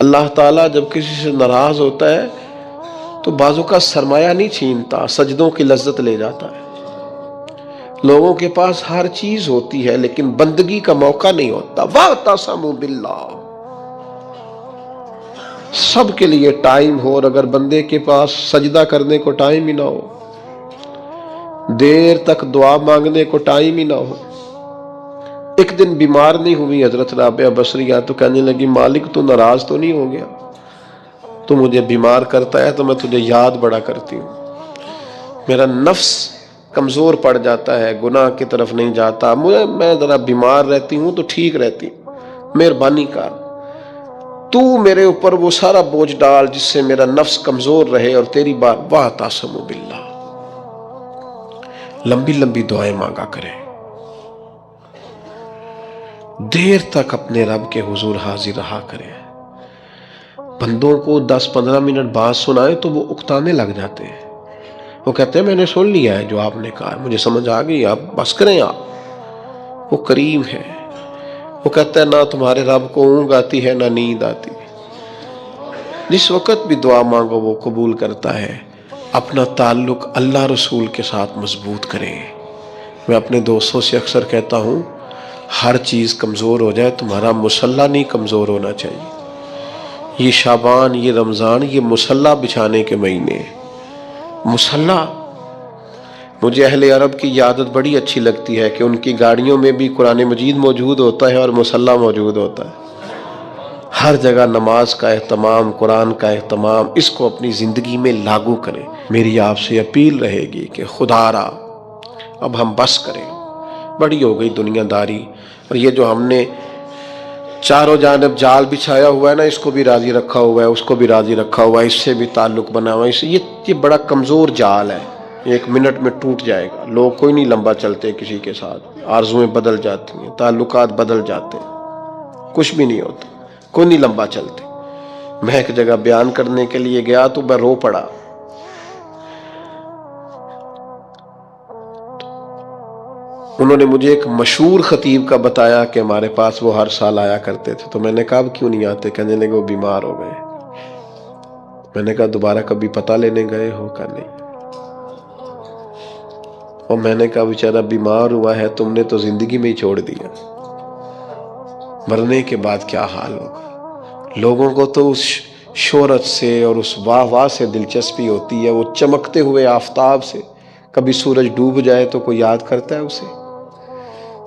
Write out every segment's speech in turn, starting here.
اللہ تعالیٰ جب کسی سے ناراض ہوتا ہے تو بازو کا سرمایہ نہیں چھینتا، سجدوں کی لذت لے جاتا ہے۔ لوگوں کے پاس ہر چیز ہوتی ہے لیکن بندگی کا موقع نہیں ہوتا۔ وَاعْتَصَمُوا بِاللَّهِ، سب کے لیے ٹائم ہو، اور اگر بندے کے پاس سجدہ کرنے کو ٹائم ہی نہ ہو، دیر تک دعا مانگنے کو ٹائم ہی نہ ہو۔ ایک دن بیمار نہیں ہوئی حضرت رابعہ بصریہ تو کہنے لگی مالک تو ناراض تو نہیں ہو گیا؟ تو مجھے بیمار کرتا ہے تو میں تجھے یاد بڑا کرتی ہوں، میرا نفس کمزور پڑ جاتا ہے، گناہ کی طرف نہیں جاتا، میں ذرا بیمار رہتی ہوں تو ٹھیک رہتی ہوں، مہربانی کر تو میرے اوپر وہ سارا بوجھ ڈال جس سے میرا نفس کمزور رہے اور تیری بات۔ وَاعْتَصِمُوا بِاللَّهِ، لمبی لمبی دعائیں مانگا کریں، دیر تک اپنے رب کے حضور حاضر رہا کریں۔ بندوں کو 10-15 منٹ بات سنائے تو وہ اکتانے لگ جاتے ہیں، وہ کہتے ہیں میں نے سن لیا ہے جو آپ نے کہا، مجھے سمجھ آ گئی، آپ بس کریں۔ آپ وہ کریم ہے، وہ کہتا ہے نہ تمہارے رب کو اونگ آتی ہے نہ نیند آتی، جس وقت بھی دعا مانگو وہ قبول کرتا ہے۔ اپنا تعلق اللہ رسول کے ساتھ مضبوط کریں۔ میں اپنے دوستوں سے اکثر کہتا ہوں ہر چیز کمزور ہو جائے، تمہارا مصلی نہیں کمزور ہونا چاہیے۔ یہ شعبان، یہ رمضان، یہ مصلی بچھانے کے مہینے۔ مصلی، مجھے اہل عرب کی یہ عادت بڑی اچھی لگتی ہے کہ ان کی گاڑیوں میں بھی قرآن مجید موجود ہوتا ہے اور مصلی موجود ہوتا ہے۔ ہر جگہ نماز کا اہتمام، قرآن کا اہتمام، اس کو اپنی زندگی میں لاگو کریں۔ میری آپ سے اپیل رہے گی کہ خدا را اب ہم بس کریں، بڑی ہو گئی دنیا داری، اور یہ جو ہم نے چاروں جانب جال بچھایا ہوا ہے نا، اس کو بھی راضی رکھا ہوا ہے، اس کو بھی راضی رکھا ہوا ہے، اس سے بھی تعلق بنا ہوا ہے، یہ بڑا کمزور جال ہے، ایک منٹ میں ٹوٹ جائے گا۔ لوگ کوئی نہیں لمبا چلتے کسی کے ساتھ، آرزویں بدل جاتی ہیں، تعلقات بدل جاتے ہیں، کچھ بھی نہیں ہوتا، کوئی نہیں لمبا چلتے۔ میں ایک جگہ بیان کرنے کے لیے گیا تو میں رو پڑا۔ انہوں نے مجھے ایک مشہور خطیب کا بتایا کہ ہمارے پاس وہ ہر سال آیا کرتے تھے، تو میں نے کہا اب کیوں نہیں آتے؟ کہنے لگے وہ بیمار ہو گئے۔ میں نے کہا دوبارہ کبھی پتہ لینے گئے ہو؟ کہ نہیں۔ اور میں نے کہا بیچارہ بیمار ہوا ہے، تم نے تو زندگی میں ہی چھوڑ دیا، مرنے کے بعد کیا حال ہوگا؟ لوگوں کو تو اس شہرت سے اور اس واہ واہ سے دلچسپی ہوتی ہے، وہ چمکتے ہوئے آفتاب سے، کبھی سورج ڈوب جائے تو کوئی یاد کرتا ہے اسے،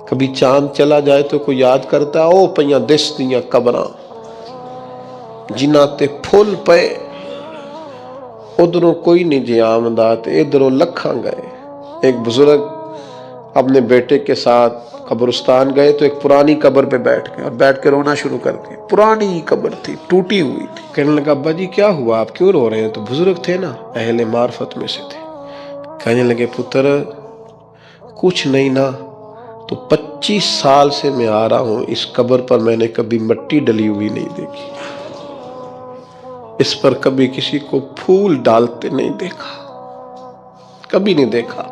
کبھی چاند چلا جائے تو کوئی یاد کرتا ہے۔ او پیاں دس دیاں قبراں جنہاں تے پھول پے، ادھروں کوئی نہیں جی آمدہ تے ادھروں لکھاں گئے۔ ایک بزرگ اپنے بیٹے کے ساتھ قبرستان گئے تو ایک پرانی قبر پہ بیٹھ گئے اور بیٹھ کے رونا شروع کر دیا۔ پرانی قبر تھی، ٹوٹی ہوئی تھی۔ کہنے لگا ابا جی کیا ہوا، آپ کیوں رو رہے ہیں؟ تو بزرگ تھے نا، اہل معرفت میں سے تھے۔ کہنے لگے پتر کچھ نہیں نا، تو 25 سال سے میں آ رہا ہوں، اس قبر پر میں نے کبھی مٹی ڈلی ہوئی نہیں دیکھی، اس پر کبھی کسی کو پھول ڈالتے نہیں دیکھا، کبھی نہیں دیکھا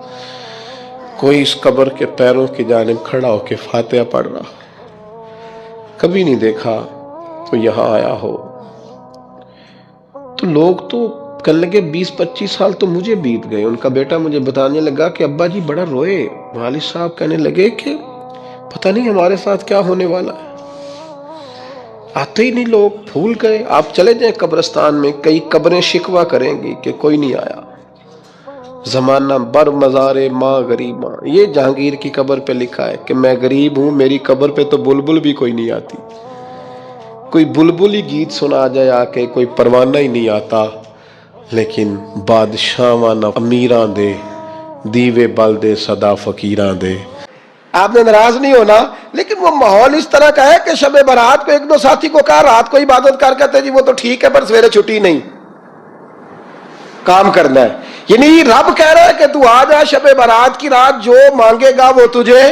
کوئی اس قبر کے پیروں کی جانب کھڑا ہو کے فاتحہ پڑھ رہا، کبھی نہیں دیکھا تو یہاں آیا ہو۔ تو لوگ تو کہنے لگے 20-25 سال تو مجھے بیت گئے۔ ان کا بیٹا مجھے بتانے لگا کہ ابا جی بڑا روئے۔ والد صاحب کہنے لگے کہ پتہ نہیں ہمارے ساتھ کیا ہونے والا ہے، آتے ہی نہیں لوگ، بھول گئے۔ آپ چلے جائیں قبرستان میں، کئی قبریں شکوہ کریں گی کہ کوئی نہیں آیا۔ زمانہ بر مزار ماں غریباں، یہ جہانگیر کی قبر پہ لکھا ہے کہ میں غریب ہوں، میری قبر پہ تو بلبل بھی کوئی نہیں آتی، کوئی بلبل ہی گیت سنا جائے آ کے، کوئی پروانہ ہی نہیں آتا، لیکن بادشاہاں نہ امیراں دے، دیوے بل دے صدا فقیراں دے۔ آپ نے ناراض نہیں ہونا، لیکن وہ ماحول اس طرح کا ہے کہ شب برات کو ایک دو ساتھی کو کہا رات کو عبادت کر کہتے جی وہ تو ٹھیک ہے پر سویرے چھٹی نہیں، کام کرنا ہے۔ یعنی رب کہہ رہا ہے کہ تو آ جا شب برات کی رات، جو مانگے گا وہ تجھے،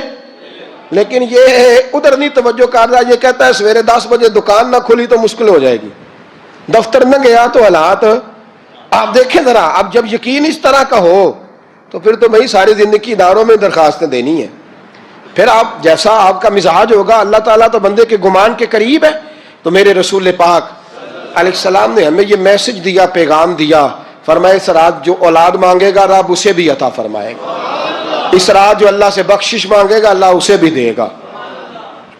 لیکن یہ ادھر نہیں توجہ کر رہا، یہ کہتا ہے سویرے 10 بجے دکان نہ کھلی تو مشکل ہو جائے گی، دفتر نہ گیا تو حالات۔ آپ دیکھیں ذرا، اب جب یقین اس طرح کا ہو تو پھر تو بھائی ساری زندگی اداروں میں درخواستیں دینی ہے، پھر آپ جیسا آپ کا مزاج ہوگا۔ اللہ تعالیٰ تو بندے کے گمان کے قریب ہے، تو میرے رسول پاک علیہ السلام نے ہمیں یہ میسج دیا، پیغام دیا، فرمایا اس رات جو اولاد مانگے گا رب اسے بھی عطا فرمائے گا، اس رات جو اللہ سے بخشش مانگے گا اللہ اسے بھی دے گا،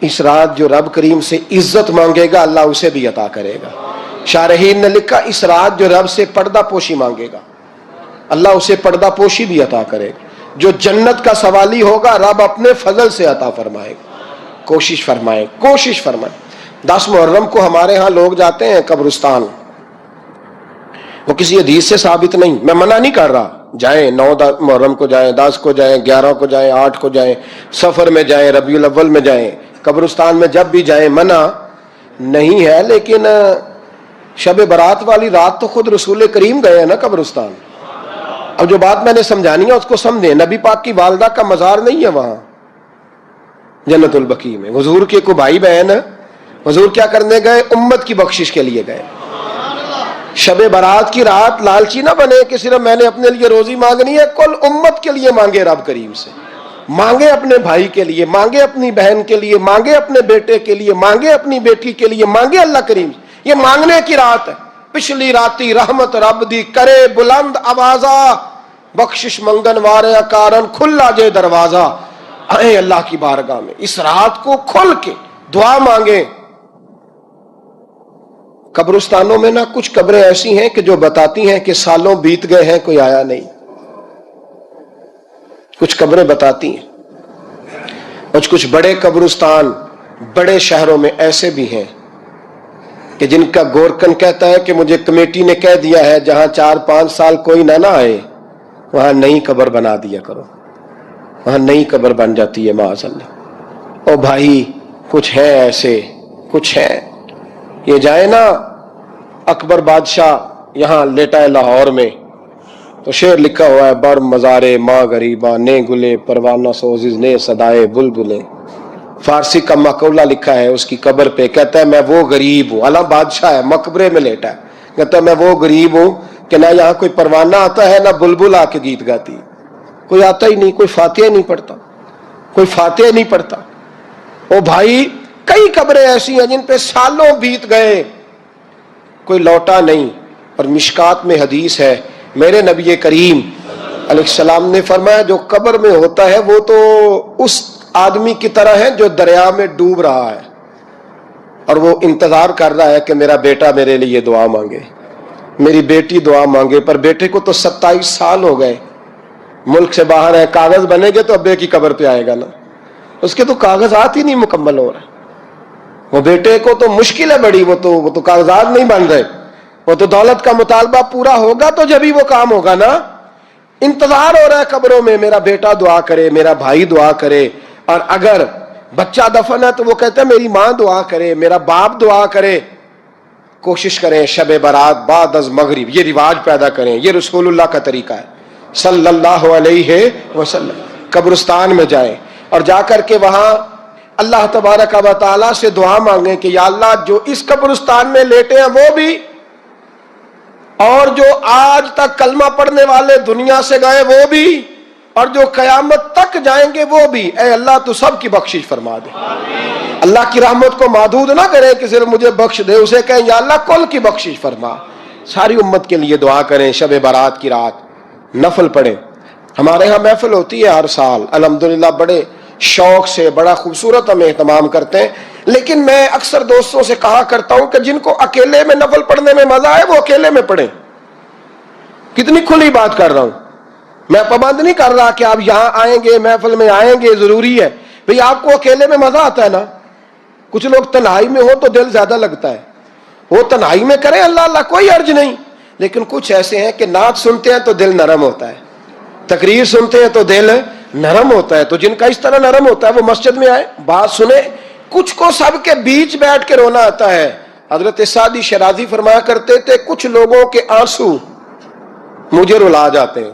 اس رات جو رب کریم سے عزت مانگے گا اللہ اسے بھی عطا کرے گا۔ شارحین نے لکھا اس رات جو رب سے پردہ پوشی مانگے گا اللہ اسے پردہ پوشی بھی عطا کرے گا، جو جنت کا سوالی ہوگا رب اپنے فضل سے عطا فرمائے گا۔ کوشش فرمائے، کوشش فرمائے۔ 10 محرم کو ہمارے ہاں لوگ جاتے ہیں قبرستان، وہ کسی حدیث سے ثابت نہیں، میں منع نہیں کر رہا، جائیں، 9 محرم کو جائیں، 10 کو جائیں، 11 کو جائیں، 8 کو جائیں، سفر میں جائیں، ربیع الاول میں جائیں، قبرستان میں جب بھی جائیں، منع نہیں ہے، لیکن شب برات والی رات تو خود رسول کریم گئے ہیں نا قبرستان۔ اب جو بات میں نے سمجھانی ہے اس کو سمجھیں، نبی پاک کی والدہ کا مزار نہیں ہے وہاں جنت البقیع میں، حضور کے کو بھائی بہن، حضور کیا کرنے گئے؟ امت کی بخشش کے لیے گئے۔ شب برات کی رات لالچی نہ بنے کہ صرف میں نے اپنے لیے روزی مانگنی ہے، کل امت کے لیے مانگے، رب کریم سے مانگے، اپنے بھائی کے لیے مانگے، اپنی بہن کے لیے مانگے، اپنے بیٹے کے لیے مانگے، اپنی بیٹی کے لیے مانگے، اللہ کریم سے۔ یہ مانگنے کی رات ہے۔ پچھلی راتی رحمت رب دی کرے بلند آوازہ، بخشش منگن وارے کارن کھلا جے دروازہ، آئے اللہ کی بارگاہ میں، اس رات کو کھل کے دعا مانگے۔ قبرستانوں میں نہ کچھ قبریں ایسی ہیں کہ جو بتاتی ہیں کہ سالوں بیت گئے ہیں کوئی آیا نہیں، کچھ قبریں بتاتی ہیں، اور کچھ بڑے قبرستان بڑے شہروں میں ایسے بھی ہیں کہ جن کا گورکن کہتا ہے کہ مجھے کمیٹی نے کہہ دیا ہے جہاں 4-5 سال کوئی نہ آئے وہاں نئی قبر بنا دیا کرو، وہاں نئی قبر بن جاتی ہے معاذ اللہ۔ او بھائی کچھ ہیں ایسے، کچھ ہیں، یہ جائے نا اکبر بادشاہ یہاں لیٹا ہے لاہور میں تو شعر لکھا ہوا ہے، بر مزارے ماں غریباں نے گلے پروانہ سوزز نے صدائے بلبلے، فارسی کا مقولہ لکھا ہے اس کی قبر پہ، کہتا ہے میں وہ غریب ہوں، اعلیٰ بادشاہ ہے مقبرے میں لیٹا ہے، کہتا ہے میں وہ غریب ہوں کہ نہ یہاں کوئی پروانہ آتا ہے نہ بلبل آ کے گیت گاتی، کوئی آتا ہی نہیں، کوئی فاتحہ نہیں پڑھتا، کوئی فاتحہ نہیں پڑھتا۔ او بھائی کئی قبریں ایسی ہیں جن پہ سالوں بیت گئے کوئی لوٹا نہیں۔ اور مشکات میں حدیث ہے، میرے نبی کریم علیہ السلام نے فرمایا جو قبر میں ہوتا ہے وہ تو اس آدمی کی طرح ہے جو دریا میں ڈوب رہا ہے اور وہ انتظار کر رہا ہے کہ میرا بیٹا میرے لیے دعا مانگے، میری بیٹی دعا مانگے، پر بیٹے کو تو 27 سال ہو گئے، ملک سے باہر ہے، کاغذ بنے گے تو ابے کی قبر پہ آئے گا نا، اس کے تو کاغذات ہی نہیں مکمل ہو رہے، وہ بیٹے کو تو مشکل ہے بڑی، وہ تو کاغذات نہیں بن رہے، وہ تو دولت کا مطالبہ پورا ہوگا تو جبھی وہ کام ہوگا نا۔ انتظار ہو رہا ہے قبروں میں میرا بیٹا دعا کرے، میرا بھائی دعا کرے، اور اگر بچہ دفن ہے تو وہ کہتا ہے میری ماں دعا کرے، میرا باپ دعا کرے۔ کوشش کریں شب برات بعد از مغرب یہ رواج پیدا کریں، یہ رسول اللہ کا طریقہ ہے صلی اللہ علیہ وسلم، قبرستان میں جائیں اور جا کر کے وہاں اللہ تبارک و تعالیٰ سے دعا مانگیں کہ یا اللہ جو اس قبرستان میں لیٹے ہیں وہ بھی، اور جو آج تک کلمہ پڑھنے والے دنیا سے گئے وہ بھی، اور جو قیامت تک جائیں گے وہ بھی، اے اللہ تو سب کی بخشش فرما دے۔ اللہ کی رحمت کو محدود نہ کرے کہ صرف مجھے بخش دے، اسے کہیں یا اللہ کل کی بخشش فرما۔ ساری امت کے لیے دعا کریں، شب برات کی رات نفل پڑھیں۔ ہمارے ہاں محفل ہوتی ہے ہر سال الحمدللہ، بڑے شوق سے بڑا خوبصورت ہم اہتمام کرتے ہیں، لیکن میں اکثر دوستوں سے کہا کرتا ہوں کہ جن کو اکیلے میں نفل پڑھنے میں مزہ آئے وہ اکیلے میں پڑھیں۔ کتنی کھلی بات کر رہا ہوں، میں پابند نہیں کر رہا کہ آپ یہاں آئیں گے محفل میں آئیں گے ضروری ہے، بھئی آپ کو اکیلے میں مزہ آتا ہے نا، کچھ لوگ تنہائی میں ہو تو دل زیادہ لگتا ہے، وہ تنہائی میں کریں اللہ اللہ کوئی حرج نہیں، لیکن کچھ ایسے ہیں کہ نعت سنتے ہیں تو دل نرم ہوتا ہے، تقریر سنتے ہیں تو دل نرم ہوتا ہے، تو جن کا اس طرح نرم ہوتا ہے وہ مسجد میں آئے بات سنیں۔ کچھ کو سب کے بیچ بیٹھ کے رونا آتا ہے، حضرت سعدی شرازی فرمایا کرتے تھے کچھ لوگوں کے آنسو مجھے رلا جاتے ہیں،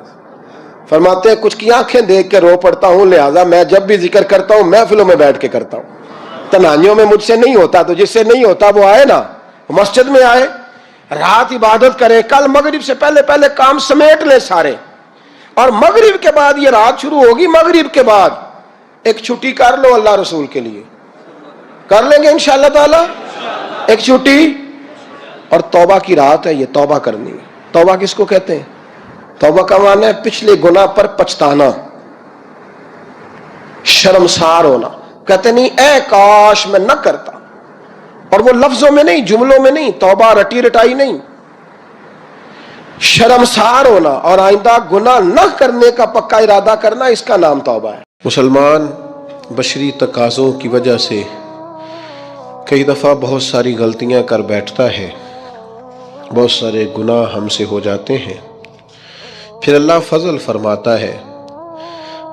فرماتے ہیں کچھ کی آنکھیں دیکھ کے رو پڑتا ہوں، لہذا میں جب بھی ذکر کرتا ہوں محفلوں میں بیٹھ کے کرتا ہوں، تنہائیوں میں مجھ سے نہیں ہوتا، تو جس سے نہیں ہوتا وہ آئے نا، مسجد میں آئے، رات عبادت کریں، کل مغرب سے پہلے پہلے کام سمیٹ لیں سارے، اور مغرب کے بعد یہ رات شروع ہوگی، مغرب کے بعد ایک چھٹی کر لو اللہ رسول کے لیے، کر لیں گے انشاءاللہ تعالی ایک چھٹی، اور توبہ کی رات ہے، یہ توبہ کرنی ہے۔ توبہ کس کو کہتے ہیں؟ توبہ کا معنی ہے پچھلے گناہ پر پچھتانا، شرمسار ہونا، کہتے نہیں اے کاش میں نہ کرتا، اور وہ لفظوں میں نہیں، جملوں میں نہیں، توبہ رٹی رٹائی نہیں، شرمسار ہونا اور آئندہ گناہ نہ کرنے کا پکا ارادہ کرنا، اس کا نام توبہ ہے۔ مسلمان بشری تقاضوں کی وجہ سے کئی دفعہ بہت ساری غلطیاں کر بیٹھتا ہے، بہت سارے گناہ ہم سے ہو جاتے ہیں، پھر اللہ فضل فرماتا ہے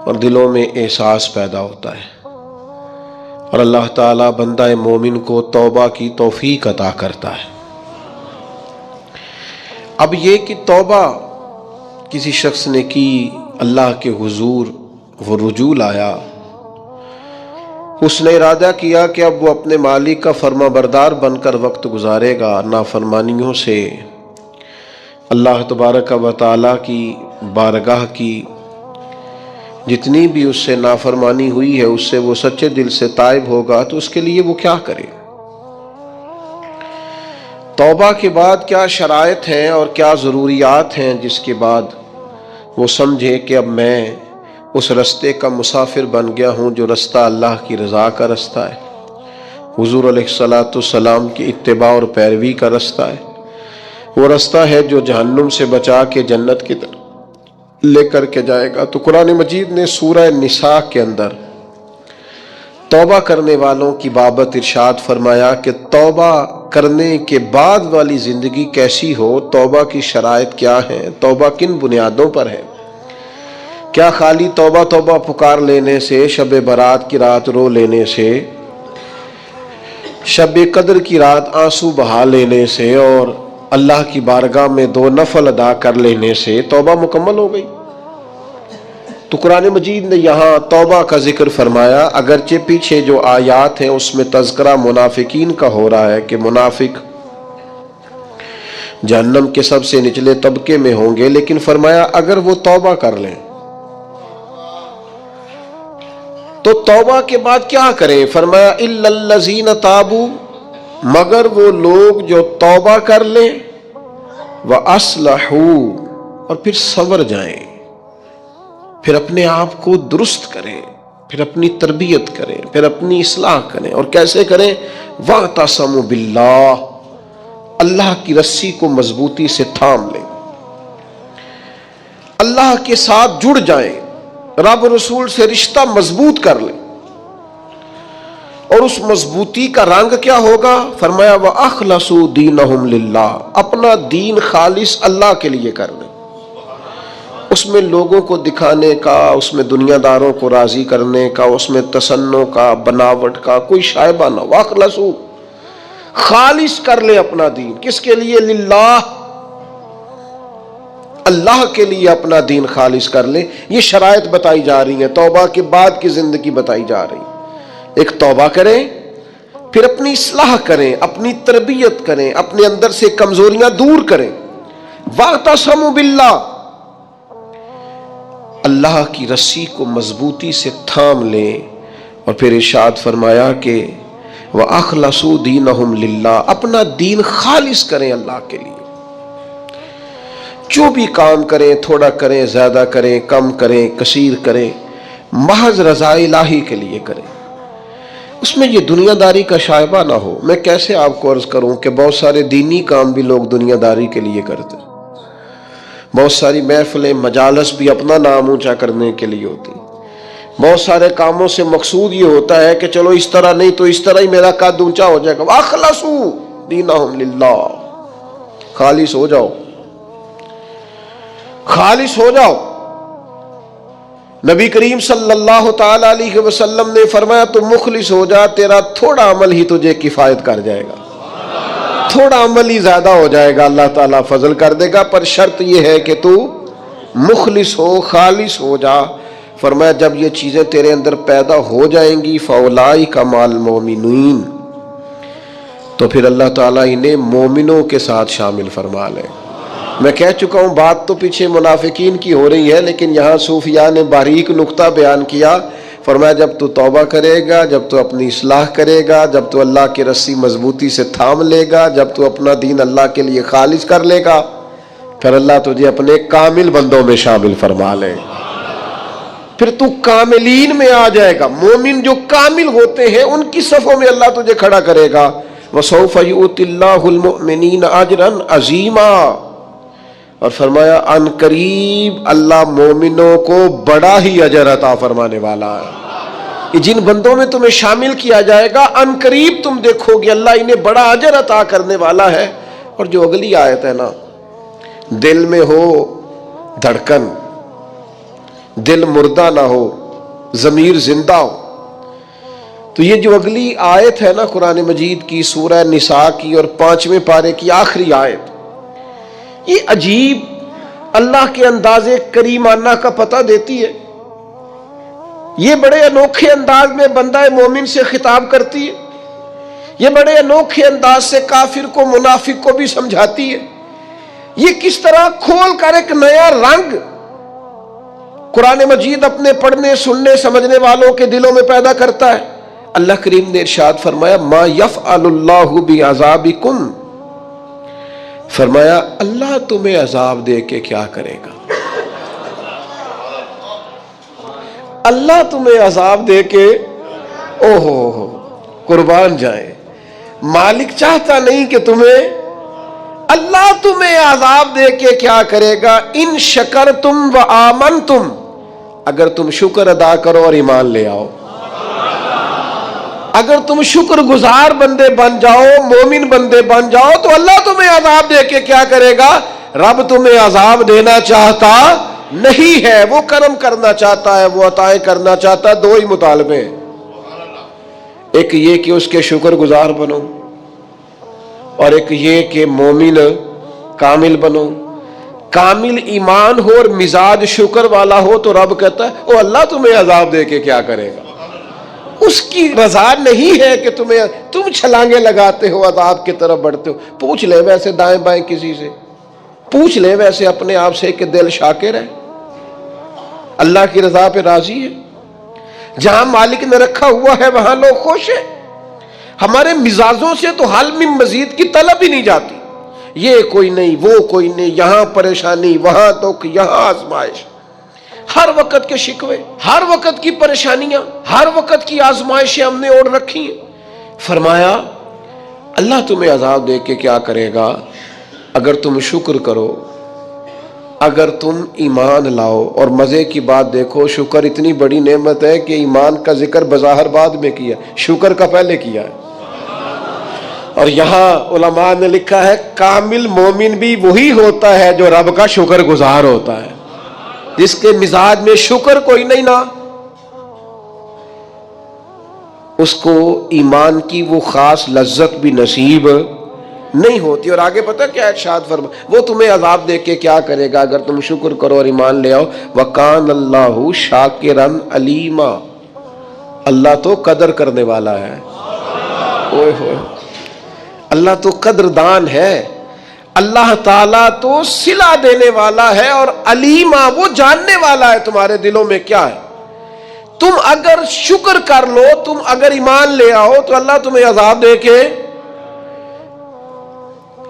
اور دلوں میں احساس پیدا ہوتا ہے، اور اللہ تعالیٰ بندہ مومن کو توبہ کی توفیق عطا کرتا ہے۔ اب یہ کہ توبہ کسی شخص نے کی، اللہ کے حضور وہ رجوع لایا، اس نے ارادہ کیا کہ اب وہ اپنے مالک کا فرما بردار بن کر وقت گزارے گا، نافرمانیوں سے اللہ تبارک و تعالیٰ کی بارگاہ کی جتنی بھی اس سے نافرمانی ہوئی ہے اس سے وہ سچے دل سے تائب ہوگا، تو اس کے لیے وہ کیا کرے؟ توبہ کے بعد کیا شرائط ہیں اور کیا ضروریات ہیں جس کے بعد وہ سمجھے کہ اب میں اس رستے کا مسافر بن گیا ہوں جو رستہ اللہ کی رضا کا رستہ ہے، حضور علیہ السلام کی اتباع اور پیروی کا رستہ ہے، وہ رستہ ہے جو جہنم سے بچا کے جنت کی طرف لے کر کے جائے گا۔ تو قرآن مجید نے سورہ نساء کے اندر توبہ کرنے والوں کی بابت ارشاد فرمایا کہ توبہ کرنے کے بعد والی زندگی کیسی ہو، توبہ کی شرائط کیا ہیں، توبہ کن بنیادوں پر ہے۔ کیا خالی توبہ توبہ پکار لینے سے، شب برات کی رات رو لینے سے، شب قدر کی رات آنسو بہا لینے سے اور اللہ کی بارگاہ میں 2 نفل ادا کر لینے سے توبہ مکمل ہو گئی؟ تو قرآن مجید نے یہاں توبہ کا ذکر فرمایا، اگرچہ پیچھے جو آیات ہیں اس میں تذکرہ منافقین کا ہو رہا ہے کہ منافق جہنم کے سب سے نچلے طبقے میں ہوں گے، لیکن فرمایا اگر وہ توبہ کر لیں تو توبہ کے بعد کیا کریں؟ فرمایا الا الذین تابوا، مگر وہ لوگ جو توبہ کر لیں، وَأَصْلَحُوا، اور پھر سنور جائیں، پھر اپنے آپ کو درست کریں، پھر اپنی تربیت کریں، پھر اپنی اصلاح کریں، اور کیسے کریں؟ وَاعْتَصَمُوا بِاللَّهِ، اللہ کی رسی کو مضبوطی سے تھام لیں، اللہ کے ساتھ جڑ جائیں، رب رسول سے رشتہ مضبوط کر لیں، اور اس مضبوطی کا رنگ کیا ہوگا؟ فرمایا وَأَخْلَصُوا دِينَهُمْ لِلَّهِ، اپنا دین خالص اللہ کے لیے کر لیں، اس میں لوگوں کو دکھانے کا، اس میں دنیا داروں کو راضی کرنے کا، اس میں تصنع کا، بناوٹ کا کوئی شائبہ نہ ہو۔ وَأَخْلَصُوا، خالص کر لیں اپنا دین، کس کے لیے؟ للہ، اللہ کے لیے اپنا دین خالص کر لیں۔ یہ شرائط بتائی جا رہی ہیں، توبہ کے بعد کی زندگی بتائی جا رہی ہے۔ ایک توبہ کریں، پھر اپنی اصلاح کریں، اپنی تربیت کریں، اپنے اندر سے کمزوریاں دور کریں۔ وَاعْتَصَمُوا بِاللَّهِ، اللہ کی رسی کو مضبوطی سے تھام لیں، اور پھر ارشاد فرمایا کہ وَأَخْلَصُوا دِينَهُمْ لِلَّهِ، اپنا دین خالص کریں اللہ کے لیے۔ جو بھی کام کریں، تھوڑا کریں، زیادہ کریں، کم کریں، کثیر کریں، محض رضا الہی کے لیے کریں، اس میں یہ دنیا داری کا شائبہ نہ ہو۔ میں کیسے آپ کو عرض کروں کہ بہت سارے دینی کام بھی لوگ دنیا داری کے لیے کرتے ہیں، بہت ساری محفلیں، مجالس بھی اپنا نام اونچا کرنے کے لیے ہوتی ہیں، بہت سارے کاموں سے مقصود یہ ہوتا ہے کہ چلو اس طرح نہیں تو اس طرح ہی میرا قد اونچا ہو جائے گا۔ وَأَخْلَصُوا دِينَهُمْ لِلَّهِ، خالص ہو جاؤ، خالص ہو جاؤ۔ نبی کریم صلی اللہ تعالی علیہ وسلم نے فرمایا تو مخلص ہو جا، تیرا تھوڑا عمل ہی تجھے کفایت کر جائے گا، تھوڑا عمل ہی زیادہ ہو جائے گا، اللہ تعالیٰ فضل کر دے گا، پر شرط یہ ہے کہ تو مخلص ہو، خالص ہو جا۔ فرمایا جب یہ چیزیں تیرے اندر پیدا ہو جائیں گی فَأُولَٰئِکَ مَعَ الْمُؤْمِنِينَ، تو پھر اللہ تعالیٰ انہیں مومنوں کے ساتھ شامل فرما لے۔ میں کہہ چکا ہوں بات تو پیچھے منافقین کی ہو رہی ہے، لیکن یہاں صوفیاء نے باریک نقطہ بیان کیا۔ فرمایا جب تو توبہ کرے گا، جب تو اپنی اصلاح کرے گا، جب تو اللہ کی رسی مضبوطی سے تھام لے گا، جب تو اپنا دین اللہ کے لیے خالص کر لے گا، پھر اللہ تجھے اپنے کامل بندوں میں شامل فرما لے، پھر تو کاملین میں آ جائے گا۔ مومن جو کامل ہوتے ہیں ان کی صفوں میں اللہ تجھے کھڑا کرے گا۔ وَسَوْفَ يُؤْتِ اللَّهُ الْمُؤْمِنِينَ أَجْرًا عَظِيمًا، اور فرمایا ان قریب اللہ مومنوں کو بڑا ہی اجر عطا فرمانے والا ہے۔ کہ جن بندوں میں تمہیں شامل کیا جائے گا ان قریب تم دیکھو گے اللہ انہیں بڑا اجر عطا کرنے والا ہے۔ اور جو اگلی آیت ہے نا، دل میں ہو دھڑکن، دل مردہ نہ ہو، ضمیر زندہ ہو، تو یہ جو اگلی آیت ہے نا قرآن مجید کی سورہ نساء کی اور 5ویں پارے کی آخری آیت، یہ عجیب اللہ کے انداز کریمانہ کا پتہ دیتی ہے۔ یہ بڑے انوکھے انداز میں بندہ مومن سے خطاب کرتی ہے، یہ بڑے انوکھے انداز سے کافر کو منافق کو بھی سمجھاتی ہے۔ یہ کس طرح کھول کر ایک نیا رنگ قرآن مجید اپنے پڑھنے سننے سمجھنے والوں کے دلوں میں پیدا کرتا ہے۔ اللہ کریم نے ارشاد فرمایا ما یفعل اللہ بعذابکم، فرمایا اللہ تمہیں عذاب دے کے کیا کرے گا، اللہ تمہیں عذاب دے کے اوہو قربان جائے، مالک چاہتا نہیں کہ اللہ تمہیں عذاب دے کے کیا کرے گا، ان شکرتم و آمنتم، اگر تم شکر ادا کرو اور ایمان لے آؤ، اگر تم شکر گزار بندے بن جاؤ، مومن بندے بن جاؤ، تو اللہ تمہیں عذاب دے کے کیا کرے گا۔ رب تمہیں عذاب دینا چاہتا نہیں ہے، وہ کرم کرنا چاہتا ہے، وہ عطائیں کرنا چاہتا ہے۔ دو ہی مطالبے، ایک یہ کہ اس کے شکر گزار بنو، اور ایک یہ کہ مومن کامل بنو۔ کامل ایمان ہو اور مزاج شکر والا ہو تو رب کہتا ہے او اللہ تمہیں عذاب دے کے کیا کرے گا۔ اس کی رضا نہیں ہے کہ تم چھلانگے لگاتے ہو، عذاب کی طرف بڑھتے ہو۔ پوچھ لے ویسے دائیں بائیں کسی سے، پوچھ لے ویسے اپنے آپ سے کہ دل شاکر ہے، اللہ کی رضا پہ راضی ہے۔ جہاں مالک نے رکھا ہوا ہے وہاں لوگ خوش ہیں۔ ہمارے مزاجوں سے تو حل میں مزید کی طلب ہی نہیں جاتی، یہ کوئی نہیں وہ کوئی نہیں، یہاں پریشانی وہاں دکھ یہاں آزمائش، ہر وقت کے شکوے، ہر وقت کی پریشانیاں، ہر وقت کی آزمائشیں ہم نے اوڑھ رکھی ہیں۔ فرمایا اللہ تمہیں عذاب دے کے کیا کرے گا اگر تم شکر کرو، اگر تم ایمان لاؤ۔ اور مزے کی بات دیکھو، شکر اتنی بڑی نعمت ہے کہ ایمان کا ذکر بظاہر بعد میں کیا، شکر کا پہلے کیا ہے۔ اور یہاں علماء نے لکھا ہے کامل مومن بھی وہی ہوتا ہے جو رب کا شکر گزار ہوتا ہے، جس کے مزاج میں شکر کوئی نہیں نا، اس کو ایمان کی وہ خاص لذت بھی نصیب نہیں ہوتی۔ اور آگے پتہ کیا ارشاد فرما، وہ تمہیں عذاب دے کے کیا کرے گا اگر تم شکر کرو اور ایمان لے آؤ۔ وَقَانَ اللَّهُ شَاكِرًا عَلِيمًا، اللہ تو قدر کرنے والا ہے، اوئے ہوئے اللہ تو قدردان ہے، اللہ تعالیٰ تو صلہ دینے والا ہے، اور علیمہ وہ جاننے والا ہے تمہارے دلوں میں کیا ہے۔ تم اگر شکر کر لو، تم اگر ایمان لے آؤ تو اللہ تمہیں عذاب دے کے۔